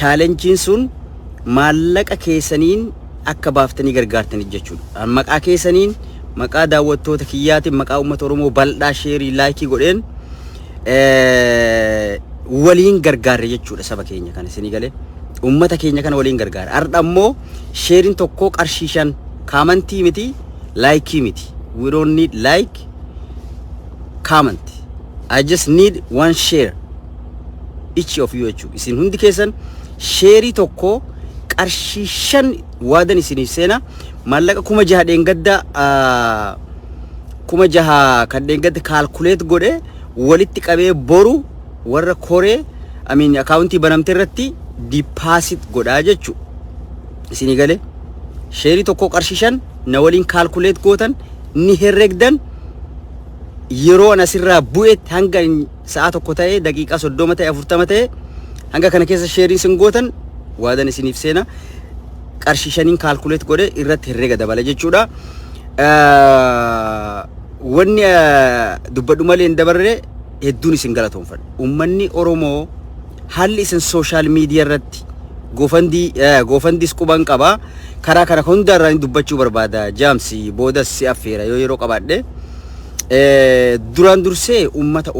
challenge sun maallaqa keessaniin akka baaftanii gargaartanii jechuudha. Maqaa keessaniin maqaa daawwattoota kiyyaatiin maqaa uummata Oromoo bal'aa sheerii laayikii godheen waliin gargaarre jechuudha saba keenya kana isinii galee uummata keenya kana waliin gargaarre. Har'a ammoo sheeriin tokko qarshii 5 kaamantii miti laayikii miti. We don't need like comment. I just need one share each of you jechuudha. Isin hundi keessan sheerii tokko qarshii 5 waadan isiniif seena maallaqa 6,000 dheengadda 6,000 kan dheengadda calculate godhe walitti qabee boru warra koree accountii banamte irratti deposit godhaa jechuudha. Isinii galee sheerii tokko qarshii 5 na waliin calculate gootan ni herregdan yeroo anasirraa bu'e hanga sa'a tokko ta'e daqiiqaa 30 ta'e 40 ta'e hanga kana keessa sheerii sin gootan waadan isiniif seena qarshii 5 calculate godhe irratti herrega dabala jechuudha. Wanni dubbadhu malee hin dabarre hedduun isin galatoomfadha. Uummanni Oromoo haalli isin social media irratti goofandis quban qaba karaa kana hundarraa dubbachuu barbaada. Jaamsi boodas si affeera yeroo qabaadhe duraan dursee uummata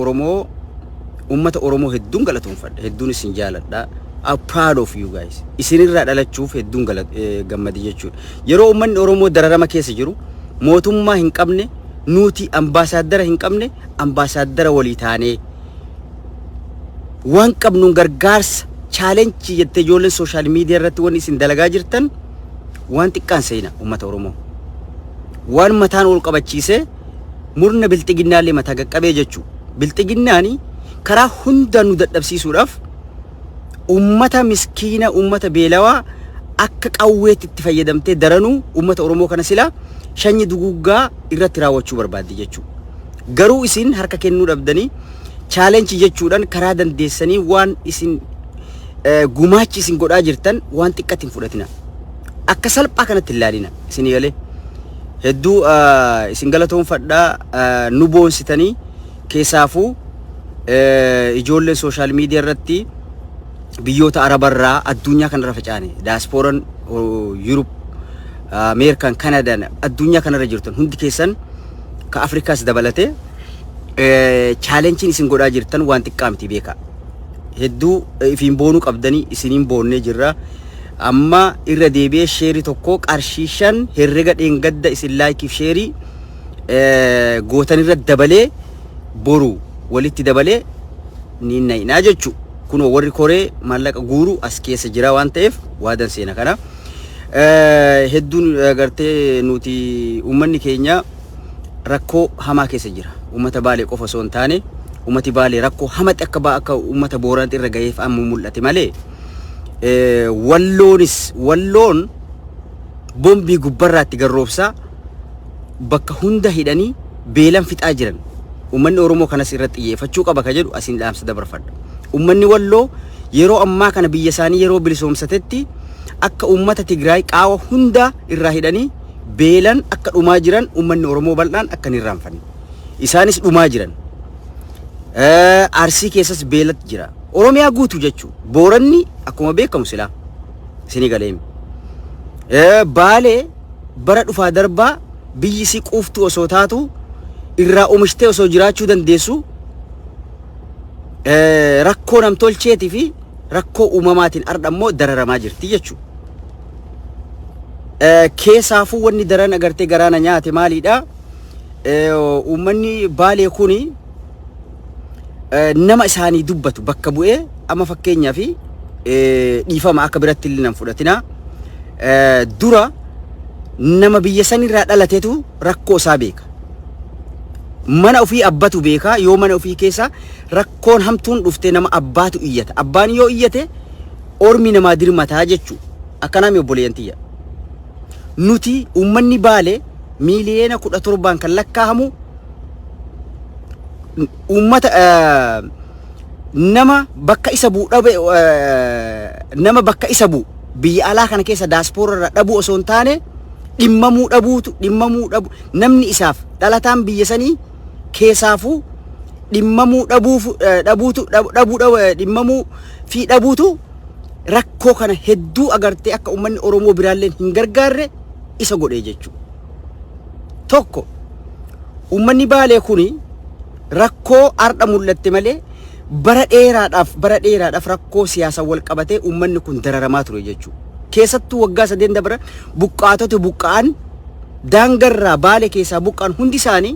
Oromoo hedduun galatoomfadha. Hedduun isin jaaladha. I'm proud of you guys. Isinirraa dhalachuuf hedduun gammadi jechuudha. Yeroo uummanni Oromoo dararama keessa jiru mootummaa hin qabne nuti ambaasaadara hin qabne ambaasaadara walii taanee waan qabnuun gargaarsa challenge jettee ijoolleen social media irratti waan isin dalagaa jirtan waan xiqqaan seena uummata Oromoo waan mataan ol qabachiisee murna bilxiginnaallee mataa qaqqabee jechuudha. Bilxiginnaani karaa hunda nu dadhabsiisuudhaaf ummata miskiina ummata beelawaa akka qawweetti itti fayyadamtee daranuu ummata Oromoo kana sila shanyi duguggaa irratti raawwachuu barbaaddi jechuudha. Garuu isin harka kennuu dhabdanii challenge jechuudhaan karaa dandeessanii waan isin gumaachi isin godhaa jirtan waan xiqqatti hin fudhatina. Akka salphaa kanatti ilaalina isin galee hedduu isin galatoomfadhaa nu boonsitanii keessaafuu ijoollee social media irratti biyyoota Arabarraa addunyaa kanarra facaane diasporaan Europe American Canada addunyaa kanarra jirtan hundi keessan ka Afrikaas dabalate challenge isin godhaa jirtan waan xiqqaa miti beeka. Hedduu ifiin boonuu qabdanii isiniin boonnee jirra. Amma irra deebi'ee sheerii tokko qarshii 5 herrega dheengadda isin laayikiif sheerii gootan irra dabalee boru walitti dabalee ni naynaa jechuudha. Kuno warri koree maallaqa guuru as keessa jira waan ta'eef waadan seena kana hedduun gartee nuti uummanni keenya rakkoo hamaa keessa jira. Uummata Baalee qofa osoo hin taane uummati Baalee rakkoo hamatti akka uummata Booranatti irra gaheef amma mul'ate malee walloon bombii gubbarraatti garroobsaa bakka hunda hidhanii beelan fixaa jiran uummanni Oromoo kanas irratti xiyyeeffachuu qaba ka jedhu asiin dhaamsa dabarfadha. Uummanni Walloo yeroo ammaa kana biyya isaanii yeroo bilisoomsatetti akka uummata Tigraay qaawa hunda irraa hidhanii beelan akka dhumaa jiran uummanni Oromoo bal'aan akka hin irraanfanne. Isaanis dhumaa jiran. Arsii keessas beelatti jira. Oromiyaa guutuu jechuudha. Booranni akkuma beekamu silaa isinii galeemi. Baalee bara dhufaa darbaa biyyi isii quuftuu osoo taatu irraa oomishtee osoo jiraachuu dandeessu rakkoo namtolcheetii fi rakkoo uumamaatiin ardhammoo dararamaa jirti jechuudha. Keessaafuu wanni daran agartee garaana nyaate maalidha? Uummanni Baalee kuni nama isaanii dubbatu bakka bu'ee amma fakkeenyaa fi dhiifama akka biratti illee nan fudhatina. Dura nama biyya sanirraa dhalateetu rakkoo isaa beeka. Mana ofii abbatu beeka yoo mana ofii keessa rakkoon hamtuun dhufte nama abbaatu iyyata. Abbaan yoo iyyate ormi namaa dirmataa jechuudha. Akkanaami obboleeyyantiya. Nuti uummanni Baalee miiliyoona 17 kan lakkaahamu uummata nama bakka isa buu dhabe nama bakka isa buu biyya alaa kana keessa diasporaa dhabu osoo hin taane dhimmamuu dhabu namni isaaf dhalataan biyya sanii keessaafuu dhimmamuu dhabuutu dhimmamuu fi dhabuutu rakkoo kana hedduu agartee akka ummanni Oromoo biraalleen hin gargaarre isa godhee jechuudha. Tokko ummanni Baalee kuni rakkoo arda mul'atte malee bara dheeraadhaaf rakkoo siyaasa wal qabatee ummanni kun dararamaa ture jechuudha. Keessattuu waggaa 3 dabra buqqaatota buqqa'an daangarraa Baalee keessaa buqqa'an hundi isaanii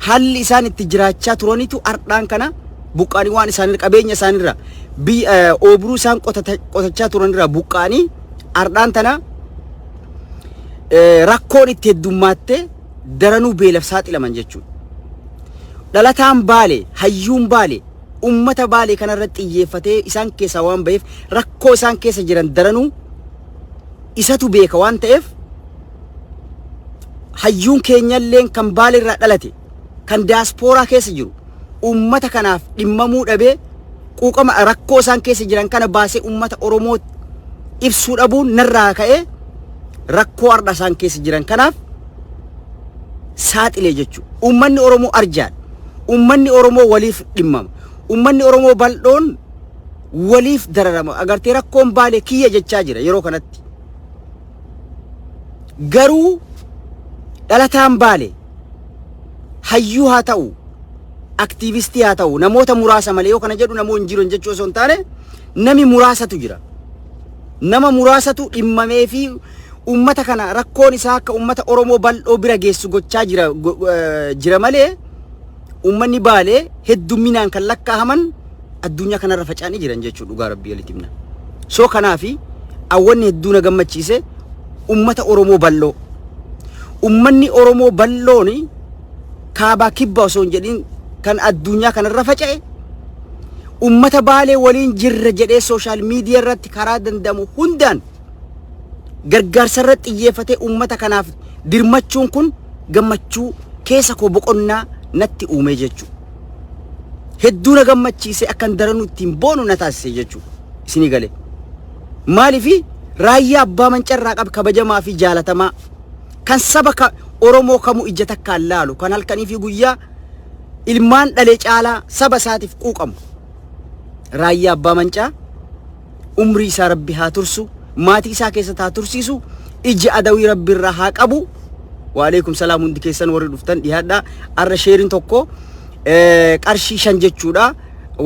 halli isaan itti jiraachaa turanitu ardaan kana buqqaanii waan isaanii qabeenya isaaniirra oobruu isaan qotachaa turanirra buqqaanii ardaan tana rakkoon itti heddummaatti daranuu beelaf saaxilaman jechuudha. Dhalataan Baalee, hayyuun Baalee, ummata Baalee kanarratti xiyyeeffatee isaan keessaa waan ba'eef rakkoo isaan keessa jiran daranuu isatu beeka waan ta'eef hayyuun keenyalleen kan Baalee irraa dhalate kan diaspooraa keessa jiru ummata kanaaf dhimmamuu dhabee quuqama rakkoo isaan keessa jiran kana baasee ummata Oromoo ibsuu dhabuun narraa ka'ee rakkoo arda isaan keessa jiran kanaaf saaxilee jechuudha. Ummanni Oromoo arjaan, ummanni Oromoo waliif dhimmama, ummanni Oromoo bal'oon waliif dararama. Agartee rakkoon Baalee kiyya jechaa jira yeroo kanatti. Garuu dhalataan Baalee hayyuu haa ta'u, aktiivistii haa ta'u, namoota muraasa malee yoo kana jedhu namoonni hin jiran jechuu osoo hin taane nami muraasatu jira. Nama muraasatu dhimmamee fi ummata kana rakkoon isaa akka ummata Oromoo bal'oo bira geessu gochaa jira malee ummanni Baalee heddumminaan kan lakkaahaman addunyaa kanarra faca'anii jiran jechuudha dhugaa Rabbii walitti himna. Soo kanaafi awwanni hedduu na gammachiise ummata Oromoo bal'oo. Ummanni Oromoo bal'ooni kaabaa kibba osoo hin jedhin kan addunyaa kanarra faca'e ummata Baalee waliin jirra jedhee sooshaal miidiyaa irratti karaa danda'amu hundaan gargaarsa irratti xiyyeeffatee ummata kanaaf dirmachuun kun gammachuu keessa koo boqonnaa natti uume jechuudha. Hedduu na gammachiise akkan daranuu ittiin boonu na taasise jechuudha. Isinii galee maaliifi raayyaa abbaa mancarraa qaba kabajamaa fi jaalatamaa kan saba Oromoo kamuu ija takkaan laalu kan halkanii fi guyyaa ilmaan dhalee caalaa saba isaatiif quuqamu raayyaa abbaa mancaa umrii isaa Rabbi haa tursu maatii isaa keessatti haa tursiisu ija adawii Rabbi irraa haa qabu. Wa alaykum salaam hundi keessan warri dhuftan dhiyaadhaa arra sheeriin tokko qarshii 5 jechuudha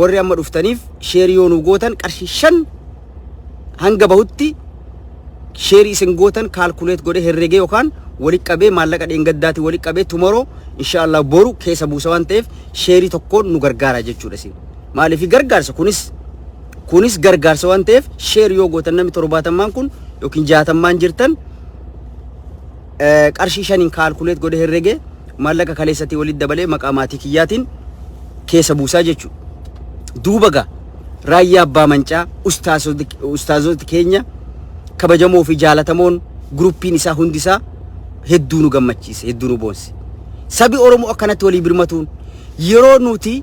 warri amma dhuftaniif sheerii yoo nu gootan qarshii 5 hanga bahutti sheerii isin gootan kaalkuleet godhe herrege yookaan walitti qabee maallaqa dheengaddaati walitti qabee tomorrow inshallah boru keessa buusa waan ta'eef sheerii tokkoon nu gargaara jechuudha isin. Maaliif gargaarsa kunis gargaarsa waan ta'eef sheerii yoo gootan namni 70 kun yookiin 60 jirtan qarshii 5 kaalkuleet godhe herrege maallaqa kaleessatti walitti dabalee maqaa maatii kiyyaatiin keessa buusaa jechuudha. Duubaga raayyaa abbaa mancaa ustaazoti keenya kabajamoo fi jaalatamoon gruppiin isaa hundisaa hedduu nu gammachiise hedduu nu boonse. Sabi Oromoo akkanatti walii birmatuun yeroo nuti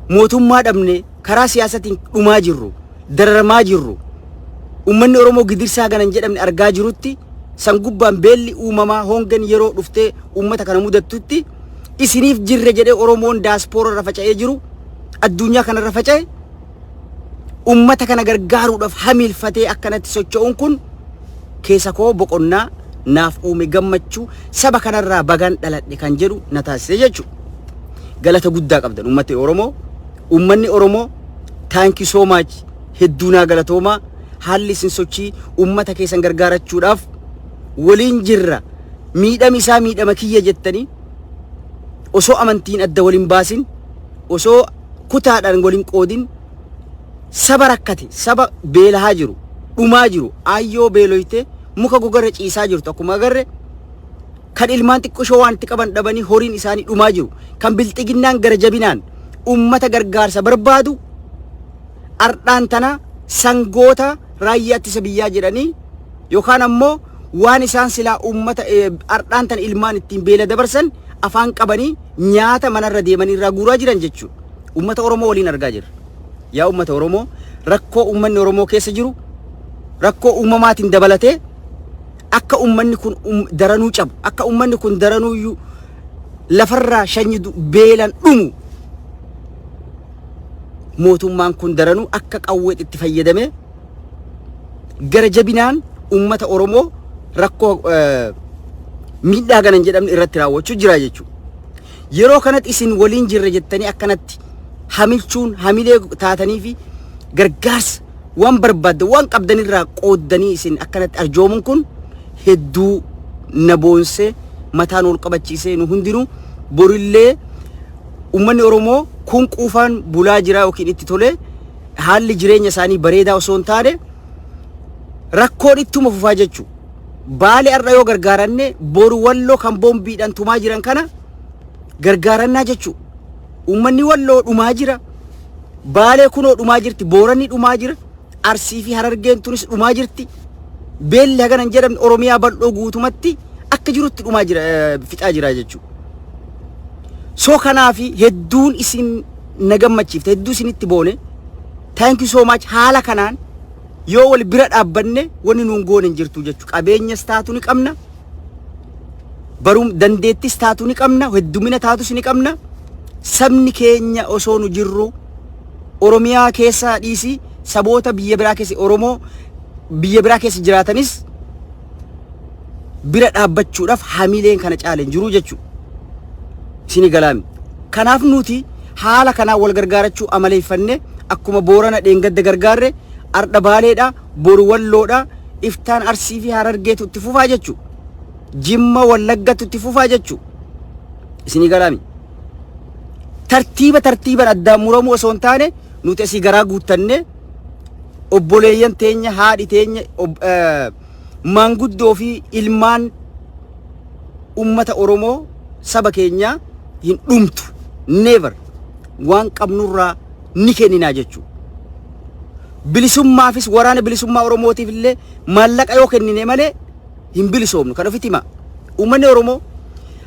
mootummaa dhabne karaa siyaasatiin dhumaa jirru dararamaa jirru ummanni Oromoo gidirsaa ganan jedhamne argaa jirutti san gubbaan beelli uumamaa hongan yeroo dhuftee ummata kana mudattutti isiniif jirre jedhee Oromoon diaspora irra faca'ee jiru addunyaa kana irra faca'e ummata kana gargaaruudhaaf hamiilfatee akkanatti socho'uun kun keessa koo boqonnaa naaf uume gammachuu saba kanarraa bagaan dhaladhe kan jedhu na taasise jechuudha. Galata guddaa qabdan ummanni Oromoo thank you so much hedduu naa galatoomaa haalli isin sochii ummata keessan gargaarachuudhaaf waliin jirra miidhama isaa miidhama kiyya jettanii osoo amantiin adda waliin baasin osoo kutaadhaan waliin qoodin saba rakkate saba beelahaa jiru dhumaa jiru ayyoo beeloyte muka gogarra ciisaa jirtu akkuma agarre kan ilmaan xiqqoo waan itti qaban dhabanii horiin isaanii dhumaa jiru kan bilxiginnaan gara jabinaan ummata gargaarsa barbaadu ardhaan tana sangoota raayyaa ittisa biyyaa jedhanii yookaan ammoo waan isaan silaa ummata ardhaan tana ilmaan ittiin beela dabarsan afaan qabanii nyaata manarra deemanii irraa guuraa jiran jechuudha. Ummata Oromoo waliin argaa jirra. Yaa ummata Oromoo rakkoo ummanni Oromoo keessa jiru rakkoo uumamaatiin dabalatee akka ummanni kun daranuu cabu akka ummanni kun daranuu lafarraa shanyidu beelan dhumu mootummaan kun daranuu akka qawweet itti fayyadame gara jabinaan ummata Oromoo rakkoo miidhaa ganan jedhamne irratti raawwachuu jira jechuudha. Yeroo kanatti isin waliin jirre jettanii akkanatti hamilchuun hamilee taatanii fi gargaarsa waan barbaadde waan qabdanirraa qooddanii isin akkanatti arjoomuun kun hedduu na boonsee mataan ol qabachiisee nu hundinuu borillee ummanni Oromoo kun quufaan bulaa jira yookiin itti tolee haalli jireenya isaanii bareedaa osoo hin taane rakkoon ittuma fufaa jechuudha. Baale arra yoo gargaaranne boru Walloo kan boombiidhaan tumaa jiran kana gargaarannaa jechuudha. Ummanni Walloo dhumaa jira. Baale kunoo dhumaa jirti. Booranni dhumaa jira. Arsii fi Harargeen tunis dhumaa jirti. Beelli haganan jedhamne Oromiyaa bal'oo guutumatti akka jirutti dhumaa jira fixaa jira jechuudha. So kanaafi hedduun isin na gammachiifte hedduu isinitti boone. Thank you so much haala kanaan yoo wal bira dhaabbanne wanni nuun goone hin jirtu jechuudha. Qabeenyas taatu ni qabna. Barum dandeettis taatu ni qabna. Heddumina taatus ni qabna. Sabni keenya osoo nu jirru Oromiyaa keessa dhiisi saboota biyya biraa keessa Oromoo biyya biraa keessa jiraatanis bira dhaabbachuudhaaf hamileen kana caaleen jiru jechuudha. Isini galaami. Kanaaf nuti haala kanaan wal gargaarachuu amaleeffanne akkuma Boorana dheengadda gargaarre Arda Baaleedha, Boru Walloodha, Iftaan Arsii fi Harargeetu itti fufaa jechuudha. Jimma Wallaggatu itti fufaa jechuudha. Isini galaami. Tartiiban addaan muramuu osoo hin taane nuti asii garaa guuttanne obboleeyyan teenya haadhi teenya maanguddoo fi ilmaan ummata Oromoo saba keenya hin dhumtu. Never waan qabnurraa ni kenninaa jechuudha. Bilisummaafis waraana bilisummaa Oromootiif illee maallaqa yoo kennine malee hin bilisoomnu. Kan ofitti hima. Uummanni Oromoo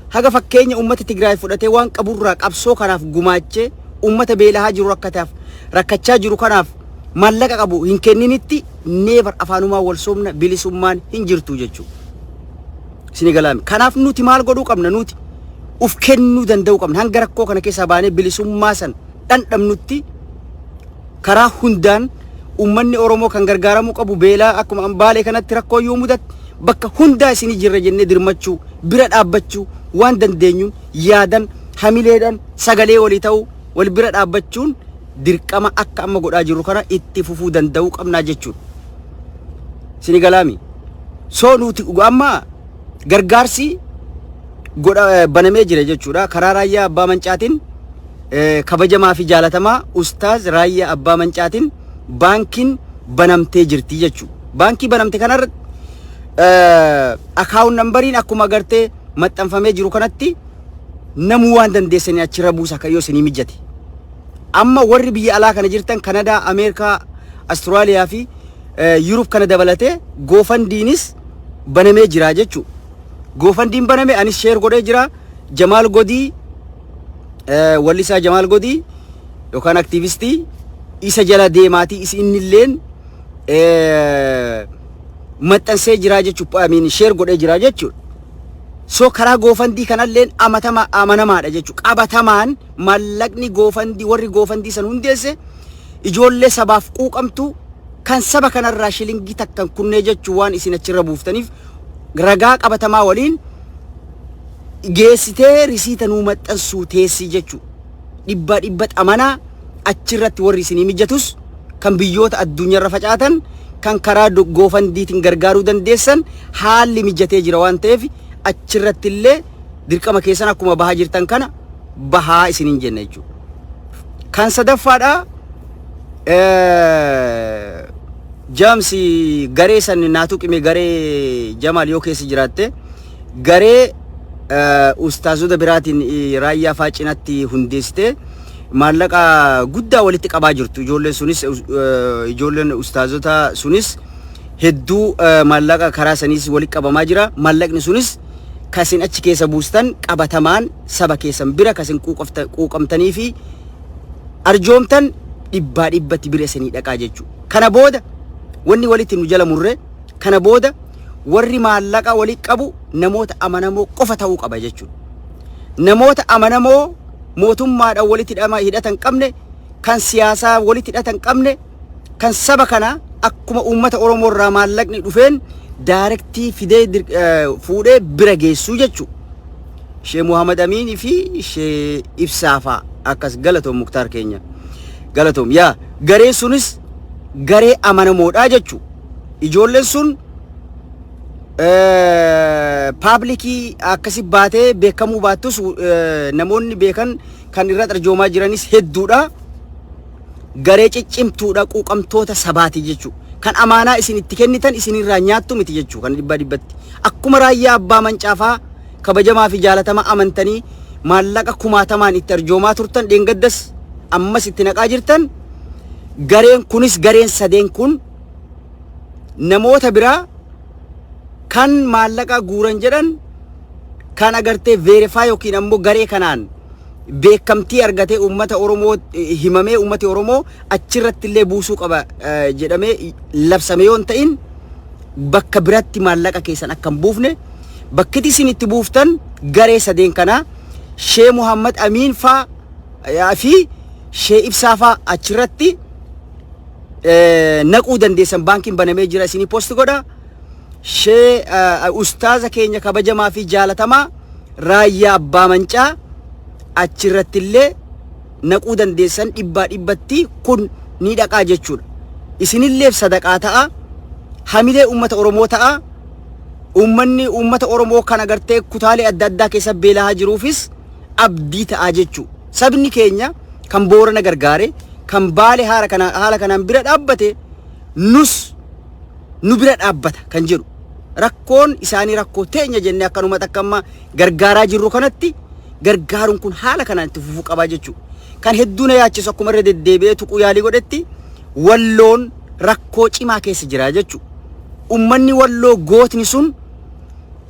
haga fakkeenya uummata Tigraay fudhatee waan qaburraa qabsoo kanaaf gumaachee uummata beelahaa jiru rakkachaa jiru kanaaf maallaqa qabu hin kenninitti never afaanumaa wal soomna bilisummaan hin jirtu jechuudha. Isini galaami. Kanaaf nuti maal godhuu qabna nuti uf kennuu danda'uu qabna. Hanga rakkoo kana keessaa baanee bilisummaa san dhandhamnutti karaa hundaan ummanni Oromoo kan gargaaramuu qabu beelaa akkuma Baalee kanatti rakkoo yoo mudat bakka hundaa isinii jirra jennee dirmachuu bira dhaabbachuu waan dandeenyuun yaadan hamileedhaan sagalee walii ta'uu wal bira dhaabbachuun dirqama akka amma godhaa jirru kana itti fufuu danda'uu qabnaa jechuudha. Isini galaami. So nuti amma gargaarsi banamee jira jechuudha. Karaa raayyaa abbaa mancaatiin kabajamaa fi jaalatamaa ustaaz raayyaa abbaa mancaatiin bankiin banamtee jirti jechuudha. Baankii banamte kanarratti akaawun nambariin akkuma agartee maxxanfamee jiru kanatti namuu waan dandeessanii achirra buusa kayyoo isinii mijjate. Amma warri biyya alaa kana jirtan Kanadaa, Ameerikaa, Austraaliyaa fi Yurup kana dabalatee goofandiinis banamee jira jechuudha. Goofandiin baname anis sheer godhee jira. Jamaal Godii wallisaa Jamaal Godii yookaan aktiivistii isa jala deemaatii isinilleen maxxansee jira jechuudha. Amiin sheer godhee jira jechuudha. So karaa goofandii kanalleen amanamaadha jechuudha. Qabatamaan maallaqni goofandii warri goofandii san hundeesse ijoollee sabaaf quuqamtu kan saba kanarraa shilingii takkan kunnee jechuu waan isin achirra buuftaniif ragaa qabatamaa waliin geessitee risiita nuu maxxansuu teessii jechuudha. Dhibba amanaa achirratti warri isinii mijatus kan biyyoota addunyaarra facaatan kan karaa goofandiitiin gargaaruu dandeessan haalli mijatee jira waan ta'eef achirratti illee dirqama keessan akkuma bahaa jirtan kana bahaa isiniin jenna jechuudha. Kan sadaffaadha jaamsi garee san naatu qime garee Jamaal yoo keessa jiraatte garee ustaazota biraatiin raayyaa faacinatti hundeessite maallaqa guddaa walitti qabaa jirtu. Ijoolleen sunis ijoolleen ustaazota sunis hedduu maallaqa karaa saniis walitti qabamaa jira. Maallaqni sunis kasin achi keessa buustan qabatamaan saba keessan bira kasin quuqamtanii fi arjoomtan dhibbatti bira isinii dhaqaa jechuudha. Kana booda wanni walitti nu jala murre kana booda warri maallaqa walitti qabu namoota amanamoo qofa ta'uu qaba jechuudha. Namoota amanamoo mootummaadhaan walitti hidhatan qabne kan siyaasaa walitti hidhatan qabne kan saba kana akkuma uummata Oromoo irraa maallaqni dhufeen daarektii fidee fuudhee bira geessuu jechuudha. Shee Muhammad Amin fi Shee Ibsaa fa'a akkas galatoom Muktaar keenya galatoom yaa garee sunis garee amanamoodhaa jechuudha. Ijoolleen sun publikii akkasi baatee beekamuu baattus namoonni beekan kan irra tarjoomaa jiranis hedduudha. Garee ciccimtuudha quuqamtoota sabaati jechuudha. Kan amaanaa isin itti kennitan isinirraa nyaattu miti jechuudha. Kan dhibbatti akkuma raayyaa abbaa mancaafaa kabajamaa fi jaalatamaa amantanii maallaqa kumaatamaan itti arjoomaa turtan dheengaddas ammas itti naqaa jirtan. Gareen kunis gareen sadeen kun namoota biraa kan maallaqa guuran jedhan kan agartee verify yookiin ammoo garee kanaan beekamtii argatee uummata Oromoo himamee uummati Oromoo achirratti illee buusuu qaba jedhamee labsame yoon ta'in bakka biratti maallaqa keessan akka hin buufne bakkiti isin itti buuftan garee sadeen kana Shee Muhammad Amin faa fi Shee Ibsaa faa achirratti naquu dandeessan baankiin banamee jira isinii post godha. Shee ustaaza keenya kabajamaa fi jaalatamaa raayyaa abbaa mancaa achirratti illee naquu dandeessan dhibbatti kun ni dhaqaa jechuudha. Isinillee sadaqaa ta'a hamilee uummata Oromoo ta'a. Uummanni uummata Oromoo kan agartee kutaalee adda addaa keessa beelaa jiruufis abdii ta'a jechuudha. Sabni keenya kan Boorana gargaare kan Baalee haala kanaan bira dhaabbate nus nu bira dhaabbata kan jedhu rakkoon isaanii rakkoo teenya jennee akkanuma takkamma gargaaraa jirru kanatti gargaaruun kun haala kanaan itti fufuu qabaa jechuudha. Kan hedduu na yaachisu akkuma irra deddeebi'ee tuquu yaalii godhetti Walloon rakkoo cimaa keessa jira jechuudha. Uummanni Walloo gootni sun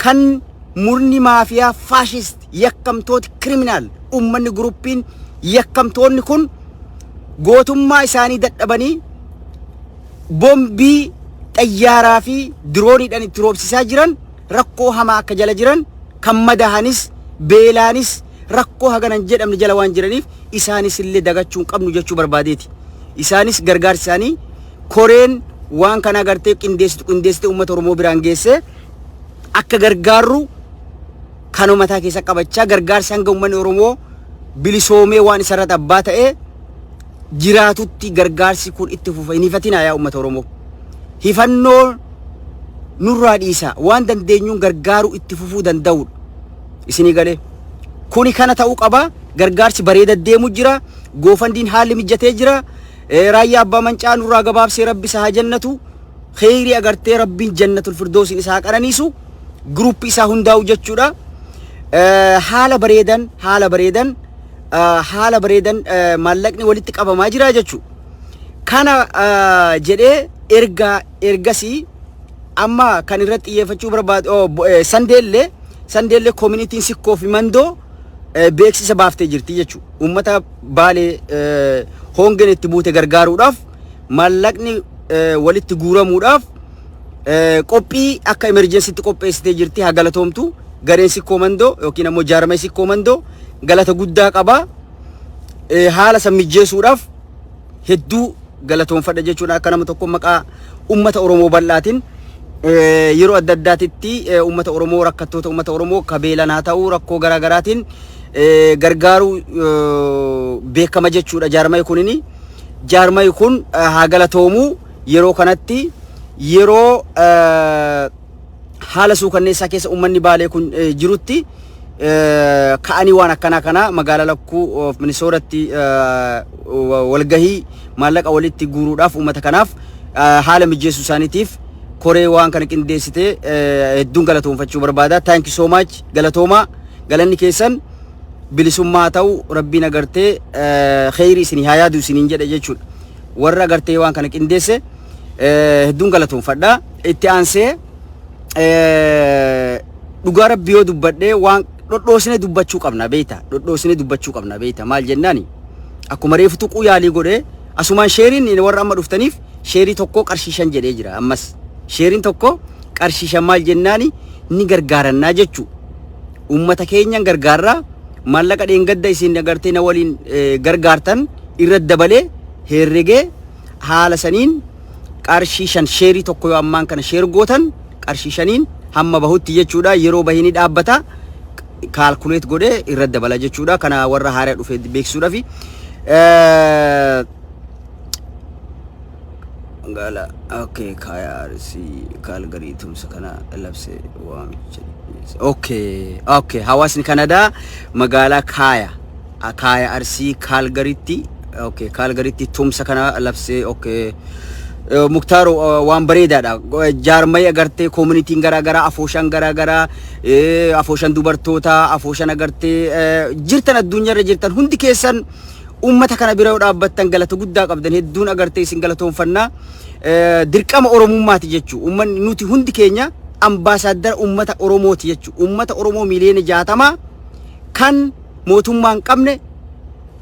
kan murni maafiyaa faashist yakkamtooti kriminaal uummanni gruppiin yakkamtoonni kun gootummaa isaanii dadhabanii bombii xayyaaraa fi dirooniidhaan itti roobsisaa jiran rakkoo hamaa akka jala jiran kan madahanis beelaanis rakkoo haganan jedhamne jala waan jiraniif isaanis illee dagachuun qabnu jechuu barbaadeeti. Isaanis gargaarsi isaanii koreen waan kana agartee qindeessite uummata Oromoo biraan geesse akka gargaarru kan uummataa keessa qabachaa gargaarsi hanga uummanni Oromoo bilisoomee waan isarratti abbaa ta'ee jiraatutti gargaarsi kun itti fufa hin hifatinaa yaa uummata Oromoo. Hifannoo nurraa dhiisa waan dandeenyuun gargaaru itti fufuu danda'udha. Isinii galee kuni kana ta'uu qaba. Gargaarsi bareeda deemu jira. Goofandiin haalli mijatee jira. Raayyaa abbaa mancaa nurraa gabaabsee rabbi isaa jannatu khayrii agartee rabbiin jannatul firdoosin isaa qananiisu gruup isaa hundaa'u jechuudha. Haala bareedan maallaqni walitti qabamaa jira jechuudha. Kana jedhee ergasii amma kan irratti xiyyeeffachuu barbaadu sandeellee communitiin sikkoo fi mandoo beeksisa baaftee jirti jechuudha. Uummata Baalee hongen itti buute gargaaruudhaaf maallaqni walitti guuramuudhaaf qophii akka emergensiitti qopheessitee jirti. Haa galatoomtu gareen sikkoo mandoo yookiin ammoo jaarmee sikkoo mandoo galata guddaa qaba. Haala san mijjeessuudhaaf hedduu galatoomfadha jechuudha. Akka nama tokko maqaa uummata Oromoo bal'aatiin yeroo adda addaatitti uummata Oromoo rakkattoota uummata Oromoo kabeelan haa ta'u rakkoo garaagaraatiin gargaaruu beekama jechuudha. Jaarmee kun haa galatoomu yeroo kanatti yeroo haala suukanneessaa keessa uummanni Baalee kun jirutti ka'anii waan akkana kana magaalaa lakkuu Minisooratti walgahii maallaqa walitti guuruudhaaf uummata kanaaf haala mijeessuu isaaniitiif koree waan kana qindeessite hedduun galatoomfachuu barbaada. Thank you so much. Galatooma galanni keessan bilisummaa ta'u rabbiin agartee khayrii isinii haa yaadu isiniin jedhe jechuudha. Warra agartee waan kana qindeesse hedduun galatoomfadha. Itti aansee dhugaa rabbii yoo dubbadhee waan dhodhoosine dubbachuu qabna beeyta. Maal jennaani akkuma reefu tuquu yaalii godhee asumaan sheeriin warra amma dhuftaniif sheerii tokko qarshiishan jedhee jira. Ammas sheeriin tokko qarshiishan maal jennaani ni gargaarannaa jechuudha. Uummata keenyan gargaarraa maallaqa dheengadda isin agartee na waliin gargaartan irra dabalee herregee haala saniin qarshii 5 sheerii tokko yoo ammaan kana sheer gootan qarshii 5 hamma bahutti jechuudha yeroo bahini dhaabbata calculate godhe irra dabala jechuudha kana warra haaraa dhufe beeksisuudhaaf gala okay kaya arsi Calgary tumsa kana labse waamicha okay hawaasni Canada magaalaa kaya arsi Calgarytti okay Calgarytti tumsa kana labse okay Muktaro waan bareedaadha jaarmay agartee community gara afooshan gara afooshan dubartoota afooshan agartee jirtan addunyaarra jirtan hundi keessan ummata kana bira dhaabbattan galata guddaa qabdan hedduun agartee isin galatoonfannaa dirqama oromummaati jechuu ummanni nuti hundi keenya ambaasaadara ummata oromooti jechuu ummata oromoo miliyoona 60 kan mootummaan qabne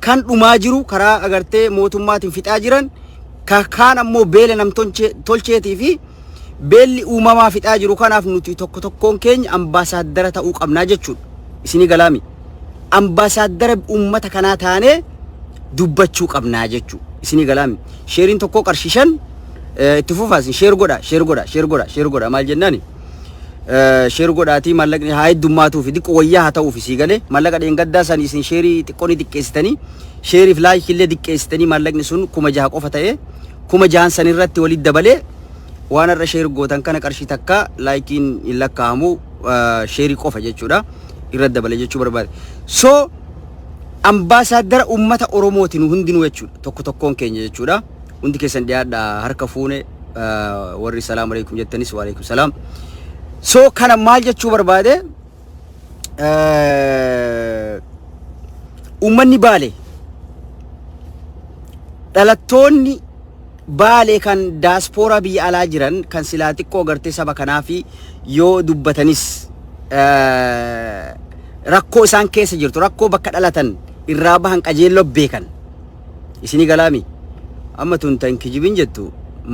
kan dhumaa jiru karaa agartee mootummaatiin fixaa jiran kaan ammoo beela nam tolcheetii fi beelli uumamaa fixaa jiru kanaaf nuti tokkoon keenya ambaasaadara ta'uu qabnaa jechuudha isini galaami ambaasaadara ummata kanaa taane dubbachuu qabnaa jechuu isini galaami sheeriin tokko qarshishan itti fufaas sheer godha maal jennaani sheer godhaati mallaqni haa heddummaatu fi diqqoo wayyaa haa ta'uu fi sii galee mallaqa dheengaddaa san isin sheerii xiqqoo ni diqqeessitanii sheeriif laayik illee diqqeessitanii mallaqni sun 6,000 qofa ta'ee 6,000 san irratti walitti dabalee waan irra sheer gootan kana qarshii takka laayikiin hin lakkaahamu sheerii qofa jechuudha irra dabalee jechuu barbaade so ambaasaadara ummata oromootiin hundinuu jechuudha tokkoon keenya jechuudha hundi keessan dhiyaadha harka fuune warri salaamu alaykum jettanis wa alaykum salaam so kana maal jechuu barbaade ummanni baale dhalattoonni baale kan diaspora biyya alaa jiran kan silaa xiqqoo gartee saba kanaafi yoo dubbatanis rakkoo isaan keessa jirtu rakkoo bakka dhalatan irraa bahan qajeelloo beekan isini galaami amma tun tan kijibin jettu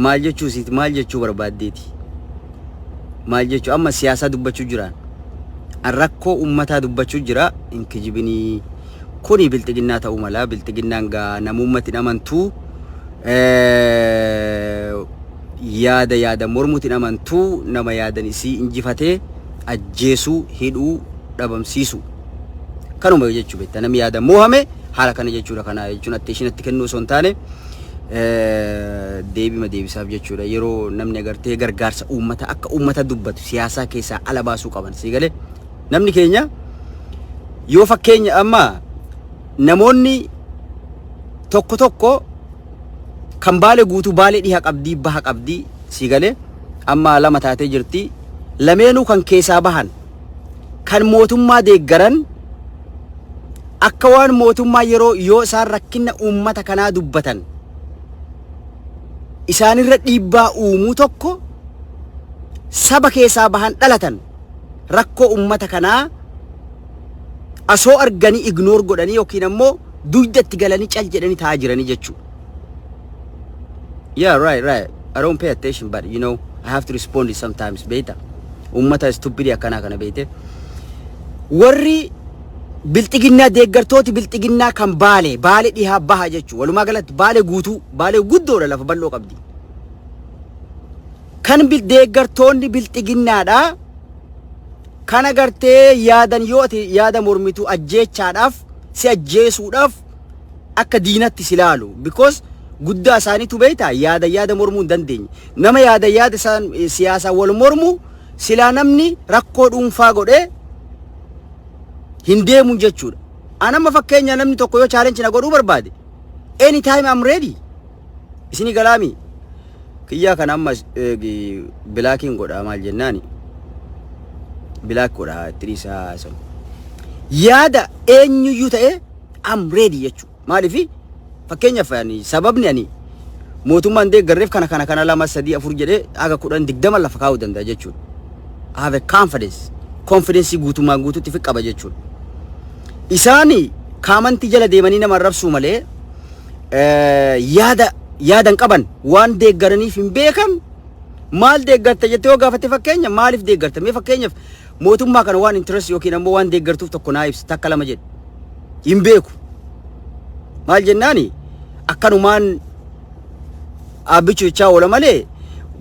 maal jechuu barbaaddeeti maal jechuu amma siyaasa dubbachuu jiraan rakkoo ummataa dubbachuu jira in kijibini kuni biltiginnaa ta'uu mala biltiginnaan gaa namummatiin amantuu yaada mormutiin amantuu nama yaadan isii injifatee ajjeesuu hidhuu dhabamsiisu kanuma jechuu beekta namni yaada moohame haala kana jechuudha kana jechuun atteeshinatti kennuu osoo hin taane deebisaaf jechuudha yeroo namni agartee gargaarsa uummata akka uummata dubbatu siyaasaa keessaa ala baasuu qaban sii galee namni keenya yoo fakkeenya amma namoonni tokko kan baale guutuu baale dhiha qabdii baha qabdii sii galee amma lama taatee jirti lameenuu kan keessaa bahan kan mootummaa deeggaran akka waan mootummaa yeroo yoo isaan rakkina uummata kanaa dubbatan isaanirra dhiibbaa uumuu tokko saba keessaa bahan dhalatan rakkoo uummata kanaa asoo arganii ignore godhanii yookiin ammoo duydatti galanii cal jedhanii taa'aa jiranii jechuudha. Yeah, right. I don't pay attention, but you know, I have to respond sometimes. Beta, ummata stupid kana bete. Warri biltiginnaa deeggartooti biltiginnaa kan baale dhihaa baha jechuudha. Walumaa galatti baale guddoodha lafa bal'oo qabdi. Kan deeggartoonni biltiginnaadha. Kan agartee yaadan yooti yaada mormitu ajjeechaadhaaf si ajjeesuudhaaf akka diinatti silaalu because guddaa isaaniitu beeyta yaada mormuu hin dandeenye nama yaada isaan siyaasa wal mormu silaa namni rakkoo dhuunfaa godhee hin deemu jechuudha. Anama fakkeenya namni tokko yoo challenge na godhuu barbaade anytime I'm ready isini galaami kiyyaa kan amma bilaakiin godha maal jennaani bilaak godha tiriisa son yaada eenyuyyuu ta'e I'm ready jechuudha maaliifi fakkeenyaaf yani sababni ani mootummaan deeggarreef kana 2 3 4 jedhee aga 10 20 lafa kaa'uu danda'a jechuudha. I have a confidence guututti fi qaba jechuudha. Isaani kaamanti jala deemanii nama rabsuu malee yaadan qaban waan deeggaraniif hin beekan maal deeggarta jettee yoo gaafate fakkeenya maaliif deeggarta mee fakkeenyaaf mootummaa kana waan interest yookiin ammoo waan deeggartuuf tokko naa ibsi takka lama jedhe hin beeku maal jennaani akkanumaan abbichu ichaa oola malee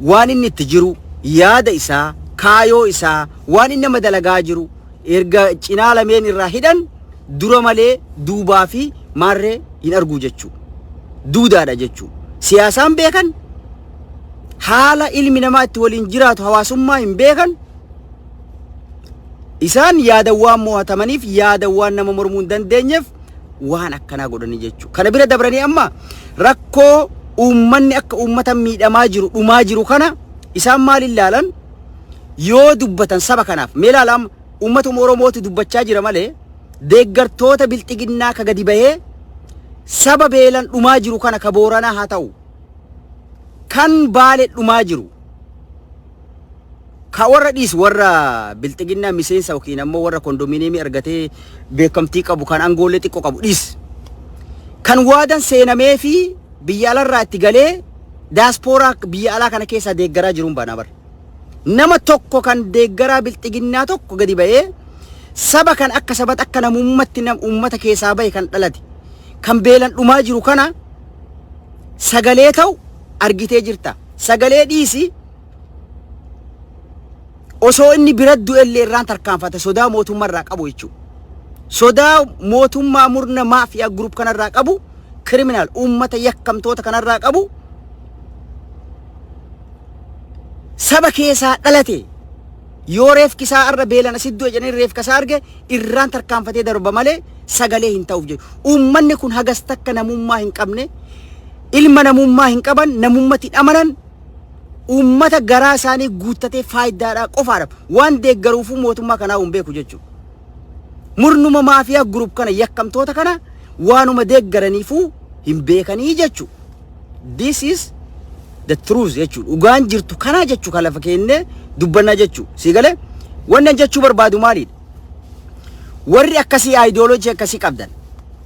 waan inni itti jiru yaada isaa kaayoo isaa waan inni nama dalagaa jiru erga cinaa lameen irraa hidhan dura malee duubaa fi maarree hin argu jechuu duudaadha jechuu siyaasaan beekan haala ilmi namaa itti waliin jiraatu hawaasummaa hin beekan isaan yaadawwan mo'atamaniif yaadawwan nama mormuu hin dandeenyeef waan akkanaa godhanii jechuu kana bira dabranii amma rakkoo uummanni akka uummata miidhamaa jiru dhumaa jiru kana isaan maal ilaalan yoo dubbatan saba kanaaf mee ilaalam uummatuma Oromooti dubbachaa jira malee deeggartoota bilxiginnaa ka gadi bahee saba beelan dhumaa jiru kana ka Booranaa haa ta'u kan Baalee dhumaa jiru ka warra dhiis warra bilxiginnaa miseensa yookiin ammoo warra kondominiyeemii argatee beekamtii qabu kan angoolee xiqqoo qabu dhiis kan waadan seenamee fi biyya alarraa itti galee daaspooraa biyya alaa kana keessa deeggaraa jiruun baana bar nama tokko kan deeggaraa bilxiginnaa tokko gadi bahee saba kan akka sabat akka namummatti nam ummata keessaa bahe kan dhalate kan beelan dhumaa jiru kana sagalee ta'u argitee jirta sagalee dhiisi osoo inni bira du'ellee irraan tarkaanfate sodaa mootummaa irraa qabu jechuudha sodaa mootummaa murna maafiyaa group kanarraa qabu criminal ummata yakkamtoota kanarraa qabu saba keessaa dhalate yoo reef kisaa arra beelana siddoo jedhanii reef kasaa arge irraan tarkaanfatee darba malee sagalee hin ta'uuf jedhu ummanni kun hagas takka namummaa hin qabne ilma namummaa hin qaban namummatti amanan ummata garaa isaanii guuttatee faayidaadhaa qofaadha waan deeggaruufu mootummaa kanaa hin beeku jechuudha murnuma maafiyaa group kana yakkamtoota kana waanuma deeggaraniifu hin beekanii jechuudha this is the truth jechuudha dhugaan jirtu kana jechuu kan lafa keenne dubbannaa jechuudha sigalee wannan jechuu barbaadu maalidha warri akkasii ideology akkasii qabdan